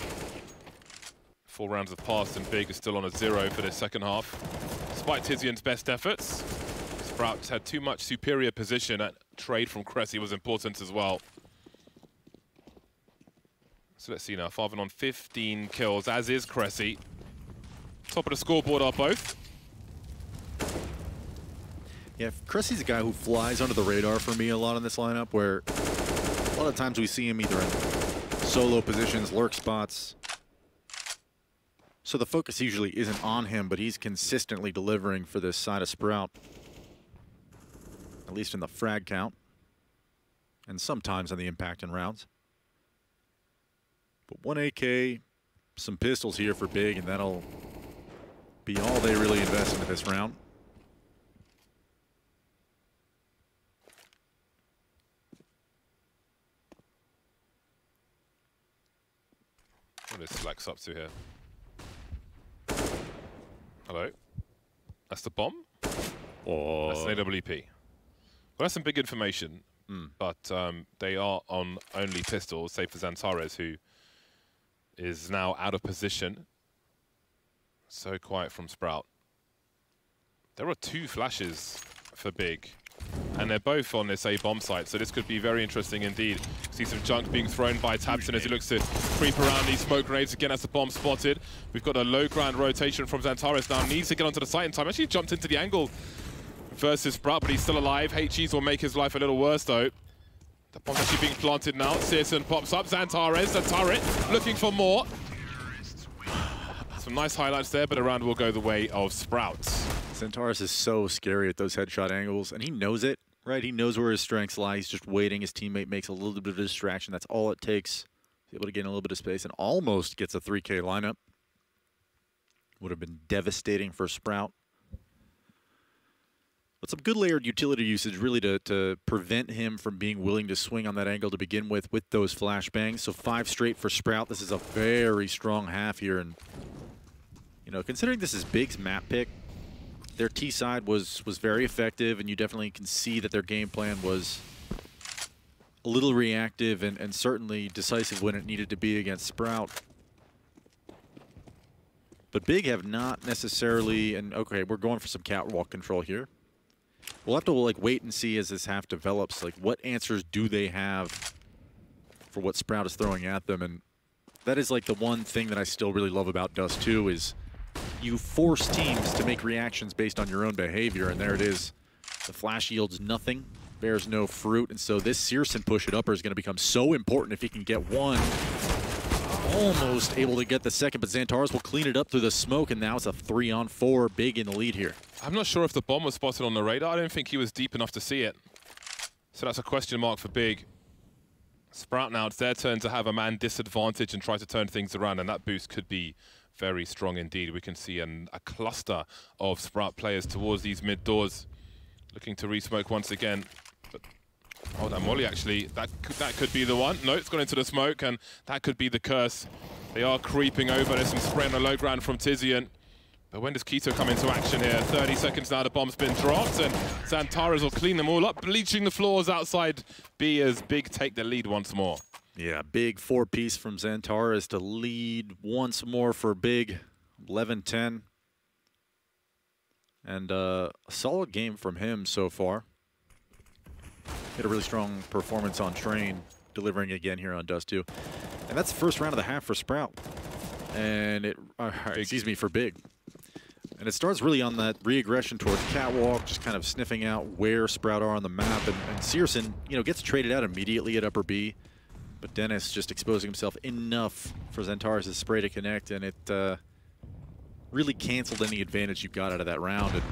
4 rounds have passed and Big is still on a 0 for the second half. Despite Tizian's best efforts, Sprout had too much superior position. At trade from Cressy was important as well. So let's see now, Favin on 15 kills, as is Cressy. Top of the scoreboard are both. Yeah, Cressy's a guy who flies under the radar for me a lot in this lineup, where a lot of times we see him either in solo positions, lurk spots. So the focus usually isn't on him, but he's consistently delivering for this side of Sprout. At least in the frag count. And sometimes on the impact in rounds. But 1 AK, some pistols here for Big, and that'll be all they really invest into this round. What is Flex up to here? Hello? That's the bomb? Oh. That's an AWP. Well, that's some big information, but they are on only pistols, save for Antares, who is now out of position. So quiet from Sprout. There are 2 flashes for Big, and they're both on this A bomb site, so this could be very interesting indeed. See some junk being thrown by Tabson as he looks to creep around these smoke grenades. Again, that's the bomb spotted. We've got a low ground rotation from Antares now. Needs to get onto the site in time. Actually jumped into the angle versus Sprout, but he's still alive. HGs will make his life a little worse though. The bomb's actually being planted now. Searson pops up. Antares, the turret, looking for more. Some nice highlights there, but the round will go the way of Sprout. Antares is so scary at those headshot angles, and he knows it, right? He knows where his strengths lie. He's just waiting. His teammate makes a little bit of a distraction. That's all it takes. He's able to gain a little bit of space and almost gets a 3K lineup. Would have been devastating for Sprout. But some good layered utility usage really to prevent him from being willing to swing on that angle to begin with those flashbangs. So 5 straight for Sprout. This is a very strong half here. And, you know, considering this is Big's map pick, their T side was very effective, and you definitely can see that their game plan was a little reactive and certainly decisive when it needed to be against Sprout. But Big have not necessarily, and okay, we're going for some catwalk control here. We'll have to like wait and see as this half develops, like what answers do they have for what Sprout is throwing at them. And that is like the one thing that I still really love about Dust2 is you force teams to make reactions based on your own behavior, and there it is. The flash yields nothing, bears no fruit, and so this Searson push-it-upper is going to become so important if he can get one. Almost able to get the second, but Antares will clean it up through the smoke, and now it's a 3-on-4, Big in the lead here. I'm not sure if the bomb was spotted on the radar. I don't think he was deep enough to see it. So that's a question mark for Big. Sprout now, it's their turn to have a man disadvantage and try to turn things around, and that boost could be very strong indeed. We can see a cluster of Sprout players towards these mid doors, looking to re-smoke once again. But oh, that molly actually, that could be the one. No, it's gone into the smoke, and that could be the curse. They are creeping over. There's some spray on the low ground from Tizian. But when does Quito come into action here? 30 seconds now, the bomb's been dropped, and Xantares will clean them all up, bleaching the floors outside B as Big take the lead once more. Yeah, big 4-piece from Xantares to lead once more for Big, 11-10. And a solid game from him so far. Had a really strong performance on Train, delivering again here on Dust2. And that's the first round of the half for Sprout. And it, excuse me, for Big. And it starts really on that re-aggression towards Catwalk, just kind of sniffing out where Sprout are on the map. And Searson, you know, gets traded out immediately at upper B. But Dennis just exposing himself enough for Xantares' spray to connect, and it really canceled any advantage you got out of that round. And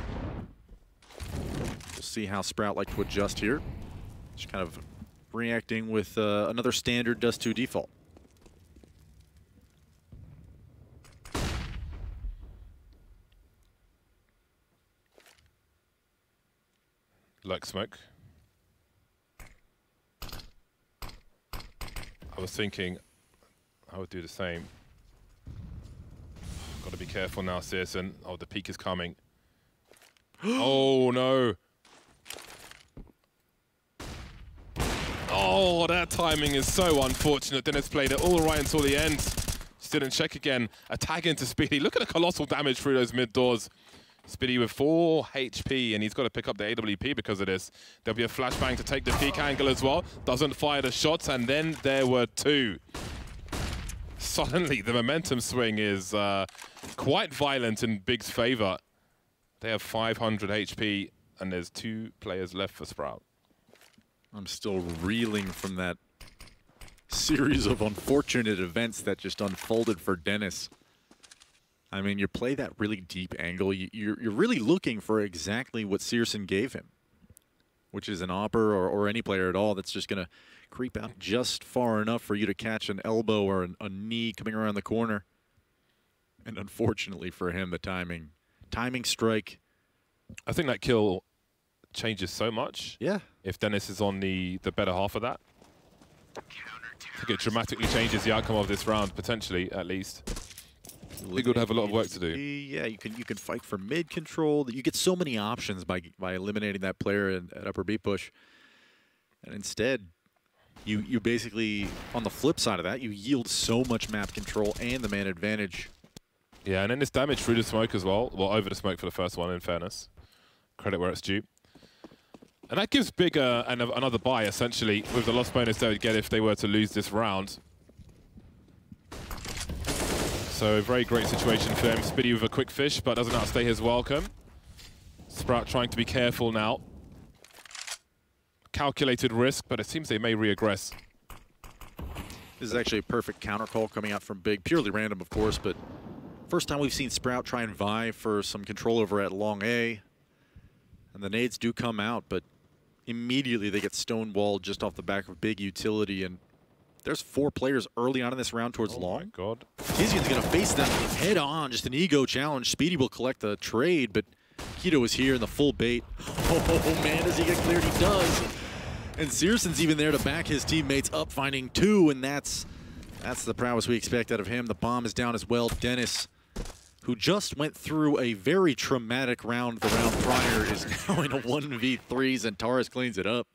we'll see how Sprout like to adjust here. Just kind of reacting with another standard Dust2 default. Like smoke. I was thinking I would do the same. Got to be careful now, Searson. Oh, the peak is coming. Oh, no. Oh, that timing is so unfortunate. Dennis played it all right until the end. Just didn't check again. A tag into Speedy. Look at the colossal damage through those mid doors. Speedy with 4 HP, and he's got to pick up the AWP because of this. There'll be a flashbang to take the peak angle as well. Doesn't fire the shots, and then there were 2. Suddenly, the momentum swing is quite violent in Big's favor. They have 500 HP, and there's 2 players left for Sprout. I'm still reeling from that series of unfortunate events that just unfolded for Dennis. I mean, you play that really deep angle, you're really looking for exactly what Searson gave him, which is an AWPer or any player at all that's just going to creep out just far enough for you to catch an elbow or a knee coming around the corner. And unfortunately for him, the timing strike. I think that kill changes so much. Yeah. If Dennis is on the better half of that. I think it dramatically changes the outcome of this round, potentially, at least. Big would have a lot of work to do. Yeah, you can fight for mid control. You get so many options by eliminating that player at upper B push. And instead, you basically, on the flip side of that, you yield so much map control and the man advantage. Yeah, and then this damage through the smoke as well. Well, over the smoke for the first one, in fairness. Credit where it's due. And that gives Big another buy, essentially, with the loss bonus they would get if they were to lose this round. So a very great situation for him. Speedy with a quick fish, but doesn't outstay his welcome. Sprout trying to be careful now. Calculated risk, but it seems they may re-aggress. This is actually a perfect counter call coming out from Big. Purely random, of course, but first time we've seen Sprout try and vie for some control over at long A. And the nades do come out, but immediately they get stonewalled just off the back of Big utility. And there's 4 players early on in this round towards long. Oh my God. Tizian's going to face them head on, just an ego challenge. Speedy will collect the trade, but Quito is here in the full bait. Oh man, does he get cleared? He does. And Searson's even there to back his teammates up, finding 2, and that's the prowess we expect out of him. The bomb is down as well. Dennis, who just went through a very traumatic round the round prior, is now in a 1v3. Xantares cleans it up.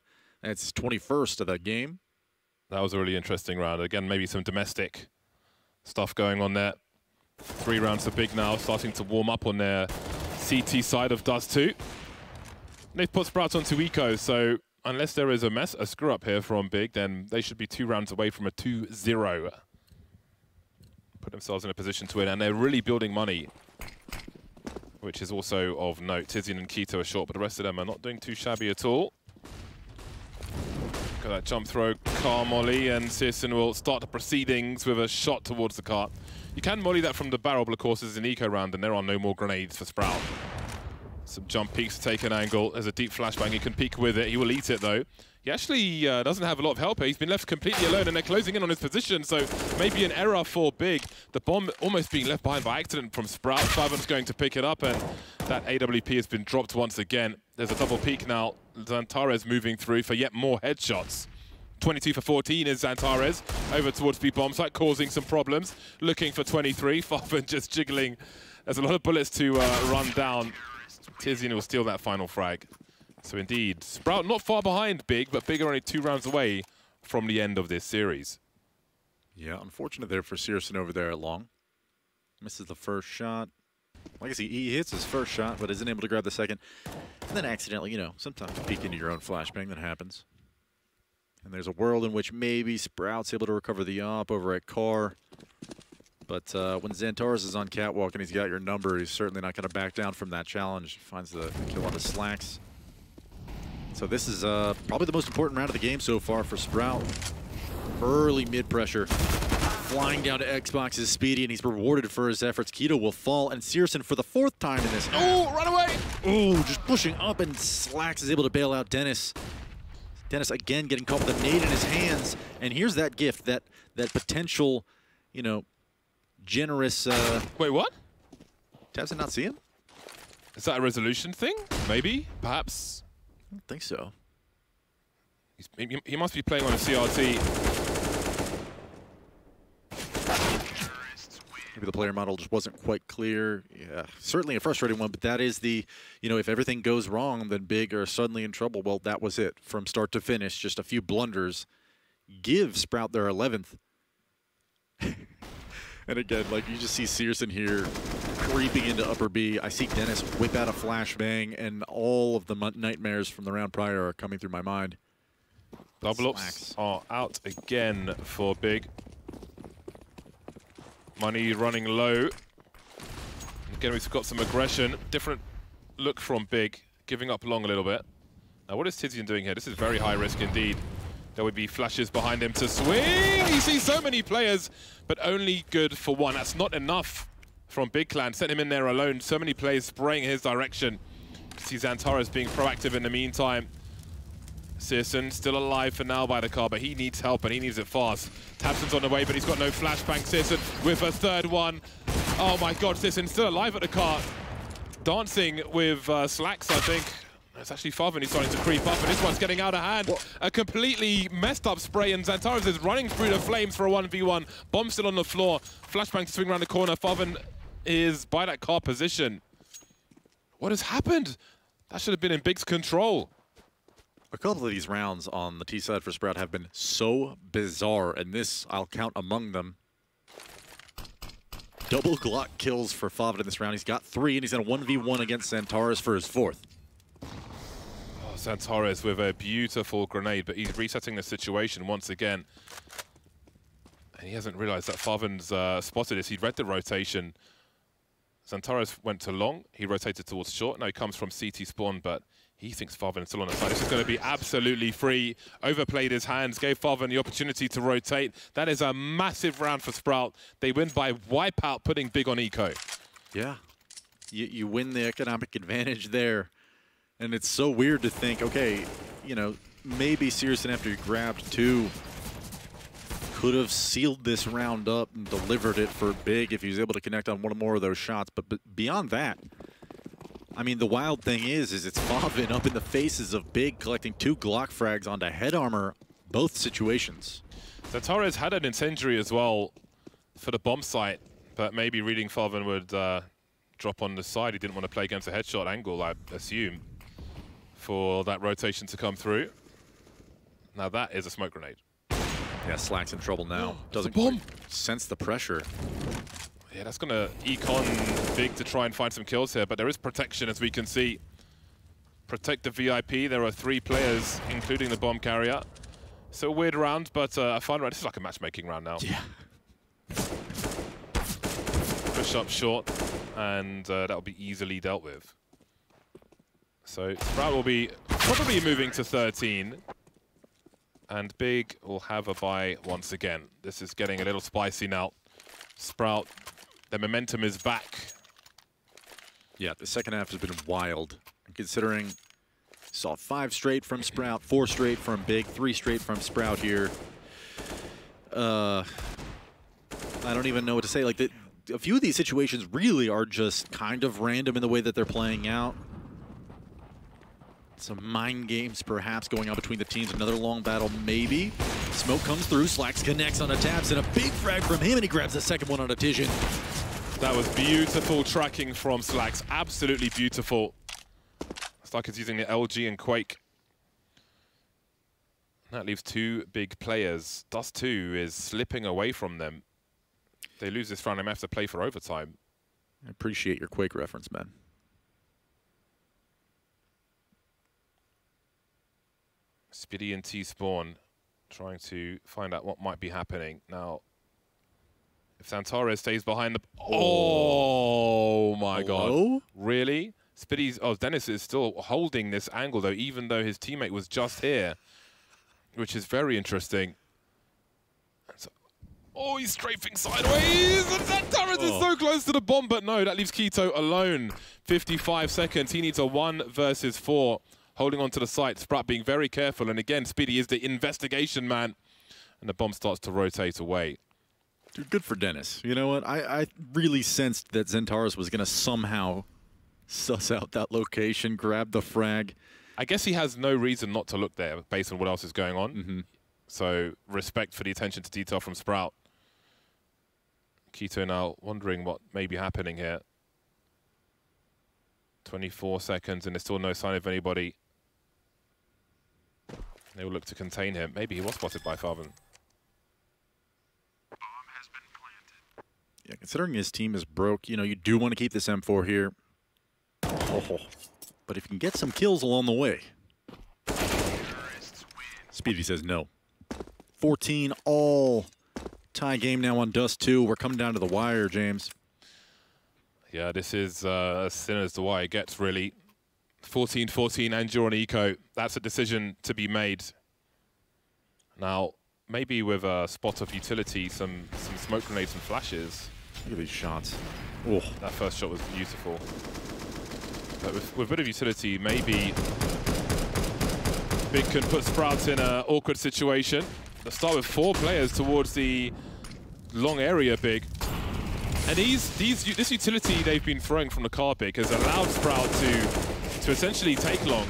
That's 21st of the game. That was a really interesting round. Again, maybe some domestic stuff going on there. 3 rounds for Big now, starting to warm up on their CT side of Dust2. They've put Sprouts onto Eco, so unless there is a screw-up here from Big, then they should be 2 rounds away from a 2-0. Put themselves in a position to win, and they're really building money, which is also of note. Tizian and Quito are short, but the rest of them are not doing too shabby at all. Look at that jump throw, car molly, and Searson will start the proceedings with a shot towards the car. You can molly that from the barrel, but of course it's an eco round, and there are no more grenades for Sprout. Some jump peeks to take an angle. There's a deep flashbang. He can peek with it. He will eat it, though. He actually doesn't have a lot of help here. He's been left completely alone, and they're closing in on his position, so maybe an error for Big. The bomb almost being left behind by accident from Sprout. Faven's going to pick it up, and that AWP has been dropped once again. There's a double peek now. Xantares moving through for yet more headshots. 22 for 14 is Xantares over towards the bomb site, causing some problems. Looking for 23. Faven just jiggling. There's a lot of bullets to run down. Tizian will steal that final frag. So indeed, Sprout not far behind Big, but Big are only 2 rounds away from the end of this series. Yeah, unfortunate there for Searson over there at long. Misses the first shot. I guess he hits his first shot, but isn't able to grab the second. And then accidentally, you know, sometimes you peek into your own flashbang, that happens. And there's a world in which maybe Sprout's able to recover the op over at Carr. But when Xantares is on catwalk and he's got your number, he's certainly not going to back down from that challenge. Finds the kill on the Slacks. So this is probably the most important round of the game so far for Sprout. Early mid-pressure. Flying down to Xbox is Speedy, and he's rewarded for his efforts. Keto will fall, and Searson for the 4th time in this. Oh, run away! Oh, just pushing up, and Slacks is able to bail out Dennis. Dennis again getting caught with a nade in his hands. And here's that gift, that potential, you know, generous... Wait, what? Tabs did not see him? Is that a resolution thing? Maybe? Perhaps? I don't think so. He must be playing on a CRT. Maybe the player model just wasn't quite clear. Yeah, certainly a frustrating one, but that is the, you know, if everything goes wrong, then Big are suddenly in trouble. Well, that was it. From start to finish, just a few blunders. Give Sprout their 11th. And again, like, you just see Searson here creeping into upper B. I see Dennis whip out a flashbang, and all of the nightmares from the round prior are coming through my mind. Double ups are out again for Big. Money running low. Again, we've got some aggression. Different look from Big, giving up long a little bit. Now, what is Tizian doing here? This is very high risk indeed. There would be flashes behind him to swing. You see so many players, but only good for one. That's not enough from Big Clan. Sent him in there alone. So many players spraying in his direction. See Xantares being proactive in the meantime. Searson still alive for now by the car, but he needs help and he needs it fast. Tabson's on the way, but he's got no flashbang. Searson with a 3rd one. Oh my God, Searson still alive at the car. Dancing with Slacks, I think. It's actually Faven. He's starting to creep up, and this one's getting out of hand. What? A completely messed up spray, and Xantares is running through the flames for a 1v1. Bomb still on the floor. Flashbang to swing around the corner. Faven is by that car position. What has happened? That should have been in Big's control. A couple of these rounds on the T side for Sprout have been so bizarre, and this I'll count among them. Double Glock kills for Faven in this round. He's got 3, and he's in a 1v1 against Xantares for his 4th. Oh, Xantares with a beautiful grenade, but he's resetting the situation once again. And he hasn't realized that Faven's spotted this. He'd read the rotation. Xantares went to long. He rotated towards short. Now he comes from CT spawn, but he thinks Faven is still on the side. This is going to be absolutely free. Overplayed his hands, gave Faven the opportunity to rotate. That is a massive round for Sprout. They win by wipeout, putting Big on eco. Yeah, you win the economic advantage there. And it's so weird to think, okay, you know, maybe Searson, after he grabbed 2, could have sealed this round up and delivered it for Big if he was able to connect on one or more of those shots. But beyond that, I mean, the wild thing is it's Faven up in the faces of Big, collecting 2 Glock frags onto head armor, both situations. Xantares had an incendiary as well for the bomb site, but maybe reading Faven would drop on the side. He didn't want to play against a headshot angle, I assume, for that rotation to come through. Now that is a smoke grenade. Yeah, Slack's in trouble now. Doesn't sense the pressure. Yeah, that's going to econ Big to try and find some kills here, but there is protection, as we can see. Protect the VIP. There are 3 players, including the bomb carrier. So a weird round, but a fun round. This is like a matchmaking round now. Yeah. Push up short, and that'll be easily dealt with. So Sprout will be probably moving to 13. And Big will have a bye once again. This is getting a little spicy now. Sprout, their momentum is back. Yeah, the second half has been wild. Considering saw 5 straight from Sprout, 4 straight from Big, 3 straight from Sprout here. I don't even know what to say. Like, a few of these situations really are just kind of random in the way that they're playing out. Some mind games perhaps going on between the teams. Another long battle maybe. Smoke comes through. Slacks connects on a taps and a big frag from him, and he grabs the second one on a Tijan. That was beautiful tracking from Slacks. Absolutely beautiful. It's like it's using the LG and Quake. That leaves 2 big players. Dust2 is slipping away from them. If they lose this round, they may have to play for overtime. I appreciate your Quake reference, man. Spiddy and T-Spawn trying to find out what might be happening. Now, if Zantares stays behind the... Oh my God. Really? Spiddy's... Oh, Dennis is still holding this angle, though, even though his teammate was just here, which is very interesting. So, oh, he's strafing sideways, and Zantares is so close to the bomb, but no, that leaves Keto alone. 55 seconds. He needs a 1 versus 4. Holding on to the site, Sprout being very careful, and again, Spiddy is the investigation man, and the bomb starts to rotate away. Dude, good for Dennis. You know what? I really sensed that Zantares was going to somehow suss out that location, grab the frag. I guess he has no reason not to look there based on what else is going on. So respect for the attention to detail from Sprout. Keto now wondering what may be happening here. 24 seconds, and there's still no sign of anybody. They will look to contain him. Maybe he was spotted by Farben. Yeah, considering his team is broke, you know, you do want to keep this M4 here. But if you can get some kills along the way. Speedy says no. 14 all. Tie game now on Dust2. We're coming down to the wire, James. Yeah, this is as thin as the wire gets, really. 14-14 and you're on eco. That's a decision to be made. Now, maybe with a spot of utility, some smoke grenades and flashes. Look at these shots. Oh, that first shot was beautiful. But with a bit of utility, maybe Big can put Sprout in an awkward situation. Let's start with 4 players towards the long area, Big. And this utility they've been throwing from the car, Big, has allowed Sprout to essentially take long.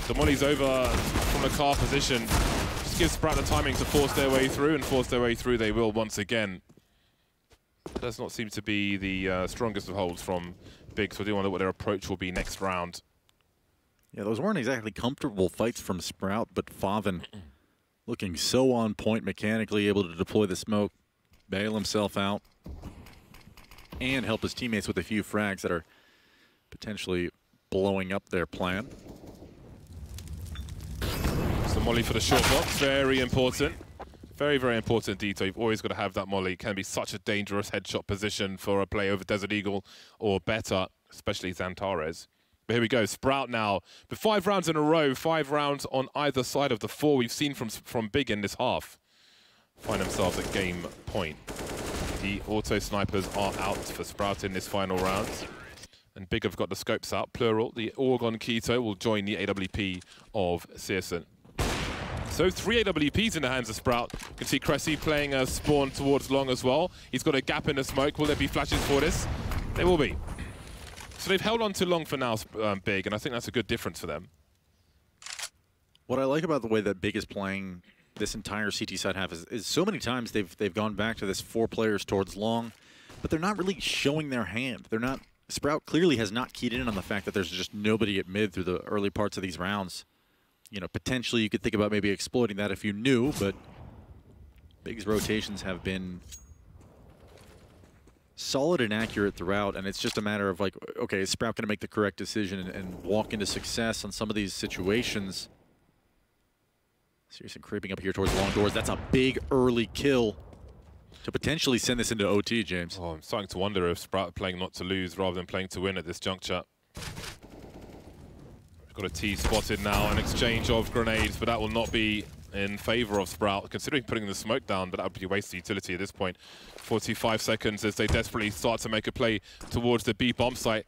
The molly's over from the car position. Just gives Sprout the timing to force their way through, and force their way through they will once again. Does not seem to be the strongest of holds from Big, so I do wonder what their approach will be next round. Yeah, those weren't exactly comfortable fights from Sprout, but Faven looking so on point mechanically, able to deploy the smoke, bail himself out, and help his teammates with a few frags that are potentially blowing up their plan. So molly for the short box, very important. Very, very important detail. You've always got to have that molly. It can be such a dangerous headshot position for a player with Desert Eagle or better, especially Zantares. But here we go, Sprout now. But 5 rounds in a row, 5 rounds on either side of the 4 we've seen from Big in this half. Find themselves at game point. The auto snipers are out for Sprout in this final round. And Big have got the scopes out, plural. The Oregon Keto will join the AWP of Searson. So 3 AWPs in the hands of Sprout. You can see Cressy playing a spawn towards long as well. He's got a gap in the smoke. Will there be flashes for this? There will be. So they've held on to long for now, Big, and I think that's a good difference for them. What I like about the way that Big is playing this entire CT side half is so many times they've gone back to this 4 players towards long, but they're not really showing their hand. They're not. Sprout clearly has not keyed in on the fact that there's just nobody at mid through the early parts of these rounds. You know, potentially you could think about maybe exploiting that if you knew, but Big's rotations have been solid and accurate throughout, and it's just a matter of like, okay, is Sprout going to make the correct decision and walk into success on some of these situations? Seriously, creeping up here towards long doors. That's a big early kill to potentially send this into OT, James. Oh, I'm starting to wonder if Sprout are playing not to lose rather than playing to win at this juncture. We've got a T spotted now, an exchange of grenades, but that will not be in favor of Sprout. Considering putting the smoke down, but that would be a waste of utility at this point. 45 seconds as they desperately start to make a play towards the B bomb site.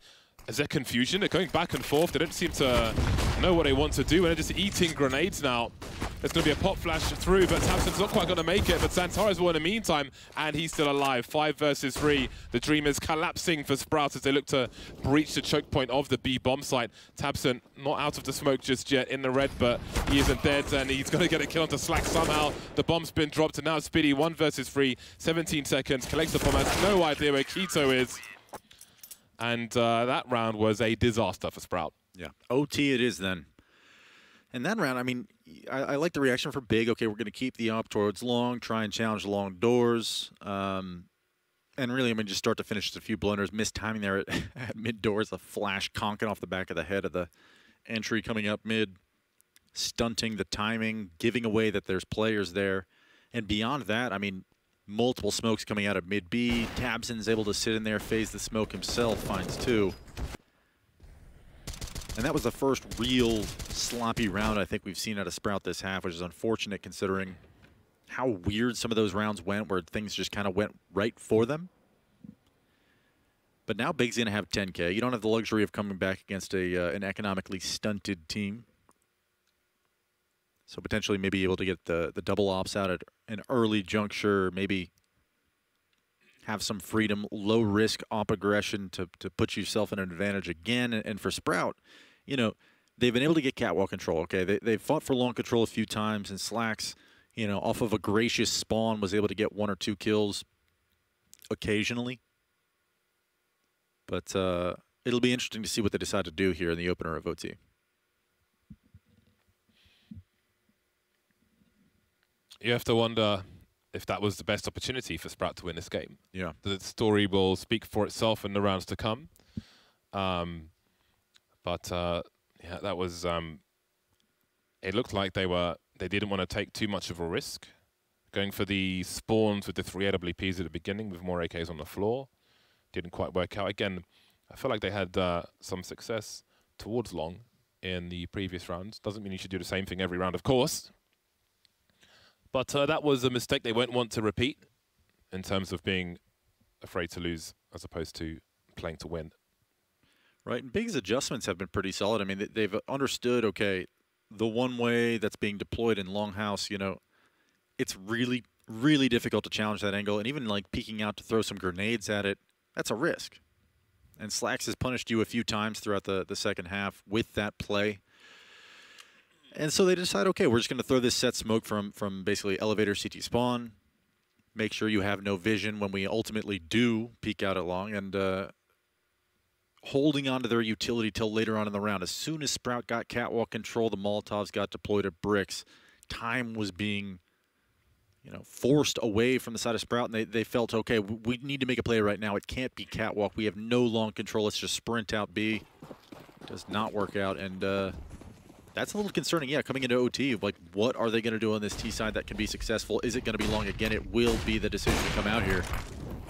Is there confusion? They're going back and forth. They don't seem to know what they want to do, and they're just eating grenades now. There's going to be a pop flash through, but Tabson's not quite going to make it. But Xantares will in the meantime, and he's still alive. 5 versus 3. The dream is collapsing for Sprout as they look to breach the choke point of the B bomb site. Tabson not out of the smoke just yet in the red, but he isn't dead, and he's going to get a kill onto Slack somehow. The bomb's been dropped, and now Spiddy 1 versus 3. 17 seconds. Collects the bomb, has no idea where Keto is. And that round was a disaster for Sprout. Yeah, OT it is then. And that round, I mean, I like the reaction for Big. Okay, we're going to keep the op towards long, try and challenge the long doors. And really, I mean, just start to finish, just a few blunders. Missed timing there at mid doors. A flash conking off the back of the head of the entry coming up mid. Stunting the timing, giving away that there's players there. And beyond that, I mean, multiple smokes coming out of mid B. Tabson's able to sit in there, phase the smoke himself, finds 2. And that was the first real sloppy round I think we've seen out of Sprout this half, which is unfortunate considering how weird some of those rounds went, where things just kind of went right for them. But now Big's going to have 10K. You don't have the luxury of coming back against an economically stunted team. So potentially maybe able to get the double ops out at an early juncture, maybe have some freedom, low risk op aggression to put yourself in an advantage again. And for Sprout, you know, they've been able to get catwalk control. Okay, they've fought for long control a few times, and Slacks, you know, off of a gracious spawn was able to get 1 or 2 kills occasionally. But it'll be interesting to see what they decide to do here in the opener of OT. You have to wonder if that was the best opportunity for Sprout to win this game. Yeah. The story will speak for itself in the rounds to come. Yeah, that was... it looked like they didn't want to take too much of a risk. Going for the spawns with the 3 AWPs at the beginning with more AKs on the floor. Didn't quite work out. Again, I feel like they had some success towards long in the previous rounds. Doesn't mean you should do the same thing every round, of course. But that was a mistake they won't want to repeat in terms of being afraid to lose as opposed to playing to win. Right, and Big's adjustments have been pretty solid. I mean, they've understood, okay, the one way that's being deployed in Longhouse, you know, it's really, really difficult to challenge that angle. And even like peeking out to throw some grenades at it, that's a risk. And Slacks has punished you a few times throughout the second half with that play. And so they decide, okay, we're just going to throw this set smoke from basically elevator CT spawn. Make sure you have no vision when we ultimately do peek out at long. And holding on to their utility till later on in the round. As soon as Sprout got catwalk control, the Molotovs got deployed at bricks. Time was being, you know, forced away from the side of Sprout, and they felt, okay, we need to make a play right now. It can't be catwalk. We have no long control. Let's just sprint out B. Does not work out, and that's a little concerning. Yeah, coming into OT, like, what are they going to do on this T side that can be successful? Is it going to be long again? It will be the decision to come out here.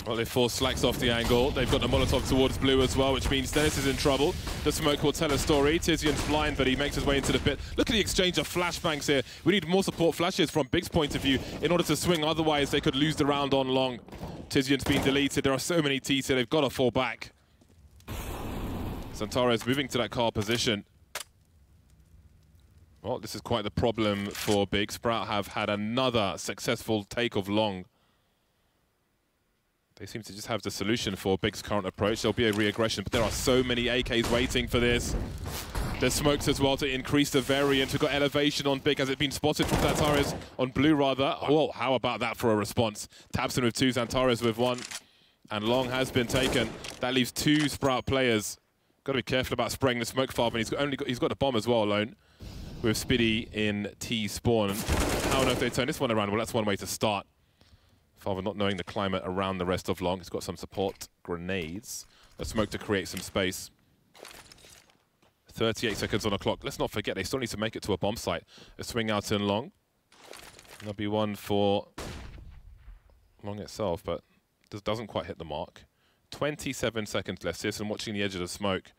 Well, they forced Slacks off the angle. They've got the Molotov towards blue as well, which means Dennis is in trouble. The smoke will tell a story. Tizian's blind, but he makes his way into the pit. Look at the exchange of flashbangs here. We need more support flashes from Big's point of view in order to swing. Otherwise, they could lose the round on long. Tizian's been deleted. There are so many T's here. They've got to fall back. Xantares moving to that car position. Well, this is quite the problem for Big. Sprout have had another successful take of long. They seem to just have the solution for Big's current approach. There'll be a re-aggression, but there are so many AKs waiting for this. There's smokes as well to increase the variant. We've got elevation on Big. Has it been spotted from Xantares? On blue, rather. Well, how about that for a response? Tabson with 2, Xantares with 1. And long has been taken. That leaves 2 Sprout players. Got to be careful about spraying the smoke farm, and he's got the bomb as well alone. With Spiddy in T spawn. How on earth they turn this one around? Well, that's one way to start. Father not knowing the climate around the rest of long. He's got some support grenades. A smoke to create some space. 38 seconds on the clock. Let's not forget, they still need to make it to a bomb site. A swing out in long. There'll be one for long itself, but doesn't quite hit the mark. 27 seconds left. Citizen watching the edge of the smoke.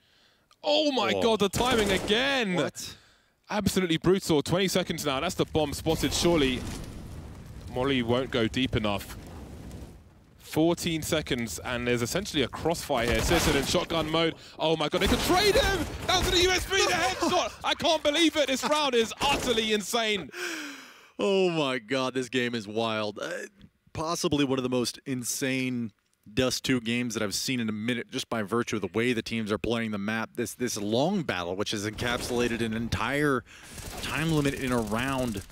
Oh my God, the timing again! What? Absolutely brutal. 20 seconds now. That's the bomb spotted. Surely Molly won't go deep enough. 14 seconds, and there's essentially a crossfire here. Sisson in shotgun mode. Oh my god, they could trade him! Down to the USB, the headshot! I can't believe it! This round is utterly insane. Oh my god, this game is wild. Possibly one of the most insane Dust2 games that I've seen in a minute, just by virtue of the way the teams are playing the map. This long battle, which has encapsulated an entire time limit in a round.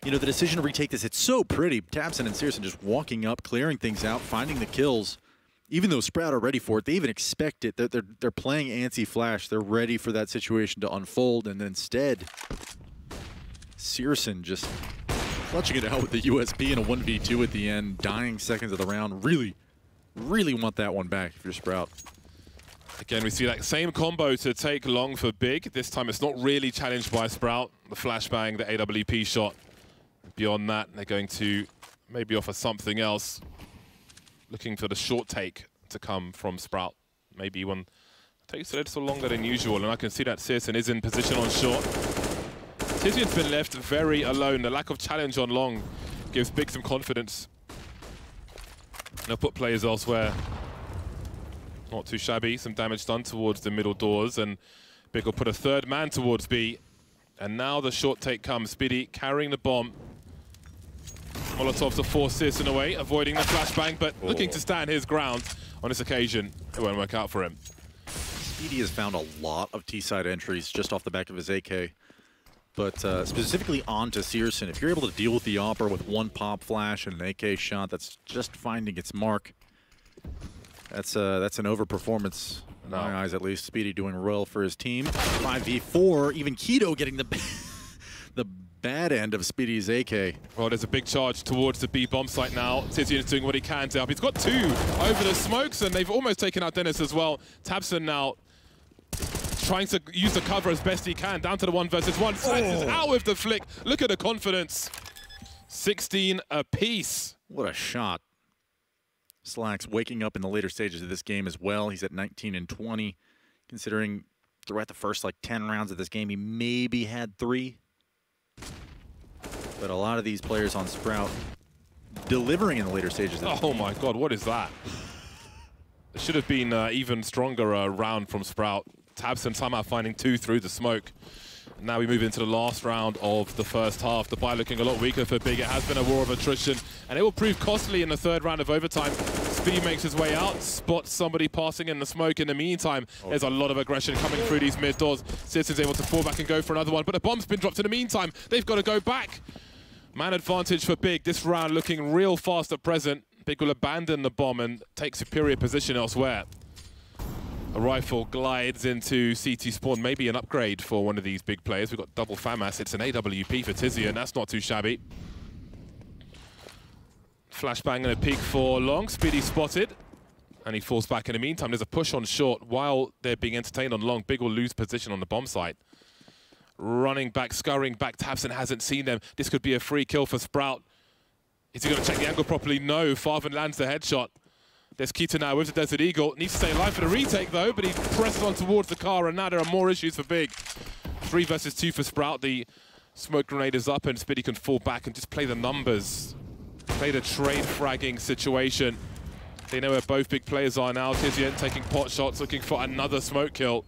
You know, the decision to retake this, it's so pretty. tabseN and Searson just walking up, clearing things out, finding the kills. Even though Sprout are ready for it, they even expect it. They're playing anti-flash. They're ready for that situation to unfold, and instead, Searson just clutching it out with the USB and a 1v2 at the end, dying seconds of the round. Really want that one back if you're Sprout. Again, we see that same combo to take long for Big. This time it's not really challenged by Sprout. The flashbang, the AWP shot. Beyond that, they're going to maybe offer something else. Looking for the short take to come from Sprout. Maybe one takes a little longer than usual, and I can see that Searson is in position on short. Tizian's been left very alone. The lack of challenge on long gives Big some confidence. They'll put players elsewhere. Not too shabby. Some damage done towards the middle doors, and Big will put a third man towards B. And now the short take comes. Speedy carrying the bomb. Molotov to force Searson away, avoiding the flashbang, but looking to stand his ground on this occasion. It won't work out for him. Speedy has found a lot of T-side entries just off the back of his AK. But specifically onto Searson, if you're able to deal with the Opera with one pop flash and an AK shot that's just finding its mark, that's an overperformance in my eyes, at least. Speedy doing well for his team. 5v4, even Keto getting the the bad end of Speedy's AK. Well, there's a big charge towards the B bomb site now. Tizian is doing what he can to help. He's got two over the smokes, and they've almost taken out Dennis as well. tabseN now trying to use the cover as best he can. Down to the 1 versus 1. Slacks is out with the flick. Look at the confidence. 16 apiece. What a shot. Slacks waking up in the later stages of this game as well. He's at 19 and 20. Considering throughout the first 10 rounds of this game, he maybe had 3. But a lot of these players on Sprout delivering in the later stages of this game. My god, what is that? It should have been even stronger round from Sprout. tabseN somehow finding 2 through the smoke. Now we move into the last round of the first half. The buy looking a lot weaker for Big. It has been a war of attrition, and it will prove costly in the third round of overtime. Speedy makes his way out, spots somebody passing in the smoke. In the meantime, there's a lot of aggression coming through these mid doors. Searson's able to fall back and go for another one, but the bomb's been dropped in the meantime. They've got to go back. Man advantage for Big. This round looking real fast at present. Big will abandon the bomb and take superior position elsewhere. A rifle glides into CT spawn, maybe an upgrade for one of these big players. We've got double FAMAS. It's an AWP for Tizian. That's not too shabby. Flashbang and a peek for long. Speedy spotted, and he falls back in the meantime. There's a push on short while they're being entertained on long. Big will lose position on the bomb site. Running back, scurrying back. tabseN hasn't seen them. This could be a free kill for Sprout. Is he going to check the angle properly? No. Farven lands the headshot. There's Keita now with the Desert Eagle. Needs to stay alive for the retake, though, but he presses on towards the car, and now there are more issues for Big. 3 versus 2 for Sprout. The smoke grenade is up, and Speedy can fall back and just play the numbers. Play the trade fragging situation. They know where both big players are now. Tizian taking pot shots, looking for another smoke kill.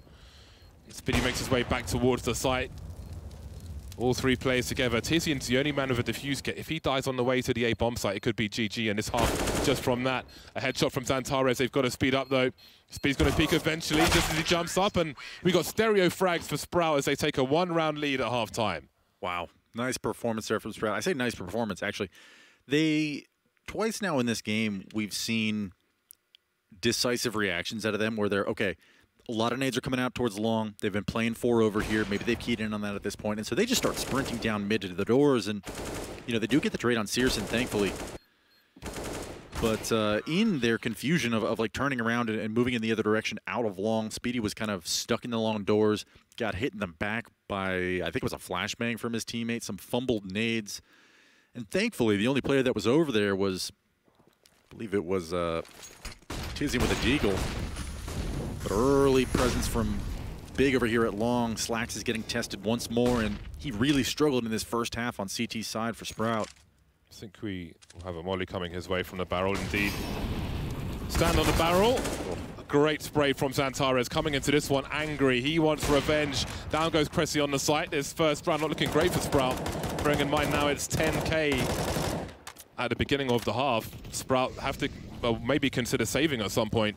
Speedy makes his way back towards the site. All 3 players together. Tizian's the only man with a defuse kit. If he dies on the way to the A bomb site, it could be GG in this half just from that. A headshot from Zantares. They've got to speed up, though. Speed's going to peak eventually just as he jumps up, and we got stereo frags for Sprout as they take a 1-round lead at halftime. Wow. Nice performance there from Sprout. I say nice performance, actually. Twice now in this game, we've seen decisive reactions out of them where they're, okay, a lot of nades are coming out towards long. They've been playing 4 over here. Maybe they've keyed in on that at this point. And so they just start sprinting down mid to the doors. And, you know, they do get the trade on Searson, thankfully. But in their confusion of turning around and moving in the other direction out of long, Speedy was kind of stuck in the long doors, got hit in the back by, I think it was a flashbang from his teammate, some fumbled nades. And thankfully, the only player that was over there was, I believe it was Tizian with a deagle. But early presence from Big over here at long. Slacks is getting tested once more, and he really struggled in this first half on CT's side for Sprout. I think we will have a molly coming his way from the barrel, indeed. Stand on the barrel. Great spray from Xantares coming into this one angry. He wants revenge. Down goes Cressy on the site. This first round not looking great for Sprout. Bearing in mind now it's 10K at the beginning of the half. Sprout have to maybe consider saving at some point,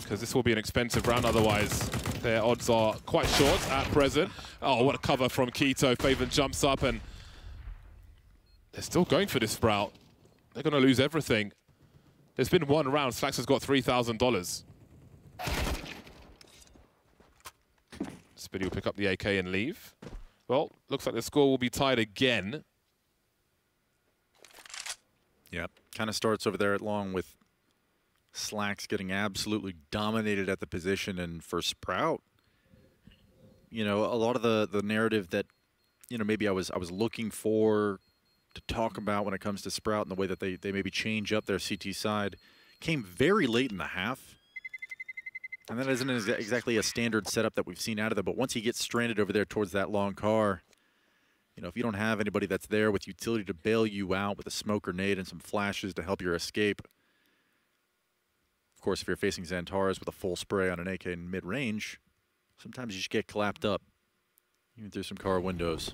because this will be an expensive round otherwise. Their odds are quite short at present. Oh, what a cover from Keto. Faven jumps up and they're still going for this Sprout. They're going to lose everything. There's been one round. Slacks has got $3,000. Speedy will pick up the AK and leave. Well, looks like the score will be tied again. Yeah, kind of starts over there at long with Slacks getting absolutely dominated at the position. And for Sprout, you know, a lot of the narrative that, you know, maybe I was looking for to talk about when it comes to Sprout and the way that they maybe change up their CT side came very late in the half. And that isn't exactly a standard setup that we've seen out of them. But once he gets stranded over there towards that long car, you know, if you don't have anybody that's there with utility to bail you out with a smoke grenade and some flashes to help your escape. Of course, if you're facing Xantares with a full spray on an AK in mid-range, sometimes you just get clapped up, even through some car windows.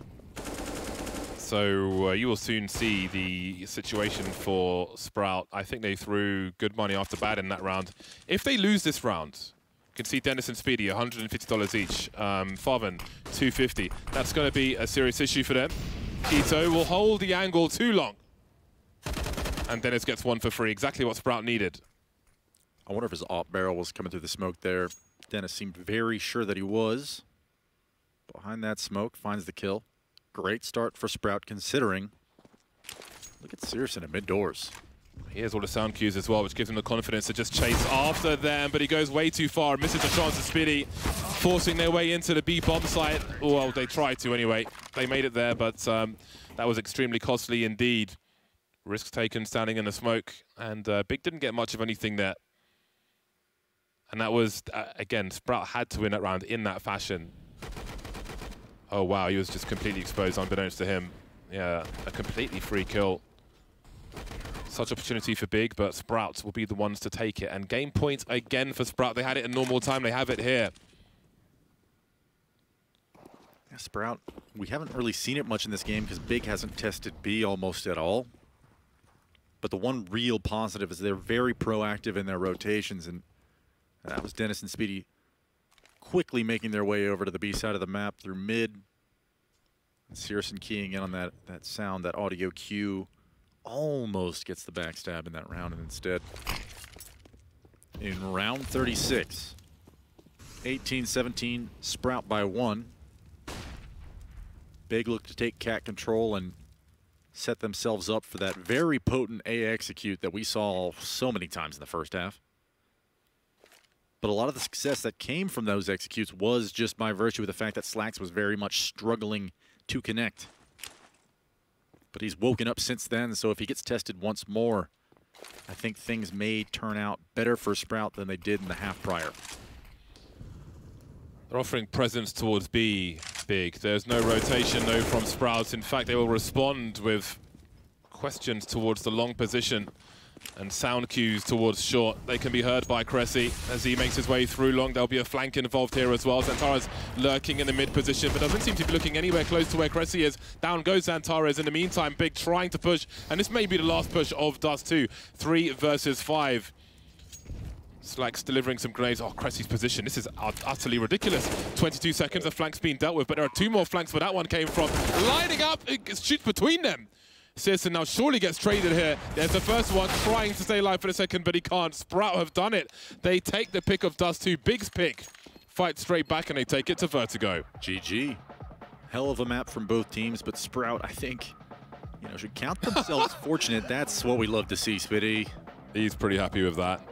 So you will soon see the situation for Sprout. I think they threw good money after bad in that round. If they lose this round, you can see Dennis and Speedy, $150 each. Farven, $250. That's going to be a serious issue for them. Keto will hold the angle too long. And Dennis gets one for free, exactly what Sprout needed. I wonder if his op barrel was coming through the smoke there. Dennis seemed very sure that he was. Behind that smoke, finds the kill. Great start for Sprout considering. Look at Searson at mid-doors. Here's all the sound cues as well, which gives him the confidence to just chase after them, but he goes way too far, misses the chance to Speedy, forcing their way into the B bomb site. Well, they tried to anyway. They made it there, but that was extremely costly indeed. Risks taken standing in the smoke, and Big didn't get much of anything there. And that was, again, Sprout had to win that round in that fashion. Oh, wow, he was just completely exposed, unbeknownst to him. Yeah, a completely free kill. Such opportunity for Big, but Sprout will be the ones to take it. And game point again for Sprout. They had it in normal time. They have it here. Yeah, Sprout, we haven't really seen it much in this game because Big hasn't tested B almost at all. But the one real positive is they're very proactive in their rotations, and that was Dennis and Speedy quickly making their way over to the B side of the map through mid. And Searson keying in on that sound, that audio cue. Almost gets the backstab in that round, and instead, in round 36, 18-17, Sprout by 1. Big look to take cat control and set themselves up for that very potent A execute that we saw so many times in the first half. But a lot of the success that came from those executes was just by virtue of the fact that Slacks was very much struggling to connect. But he's woken up since then, so if he gets tested once more, I think things may turn out better for Sprout than they did in the half prior. They're offering presence towards B, Big. There's no rotation, though, from Sprout. In fact, they will respond with questions towards the long position and sound cues towards short. They can be heard by Cressy as he makes his way through long. There'll be a flank involved here as well. Xantares lurking in the mid position, but doesn't seem to be looking anywhere close to where Cressy is. Down goes Xantares. In the meantime, Big trying to push, and this may be the last push of Dust2. 3 versus 5. Slacks delivering some grenades. Oh, Cressy's position. This is utterly ridiculous. 22 seconds, the flank's being dealt with, but there are 2 more flanks where that one came from. Lining up, it shoots between them. Searson now surely gets traded here. There's the first one trying to stay alive for the second, but he can't. Sprout have done it. They take the pick of Dust2. Big's pick. Fight straight back, and they take it to Vertigo. GG. Hell of a map from both teams, but Sprout, I think, you know, should count themselves fortunate. That's what we love to see, Spitty. He's pretty happy with that.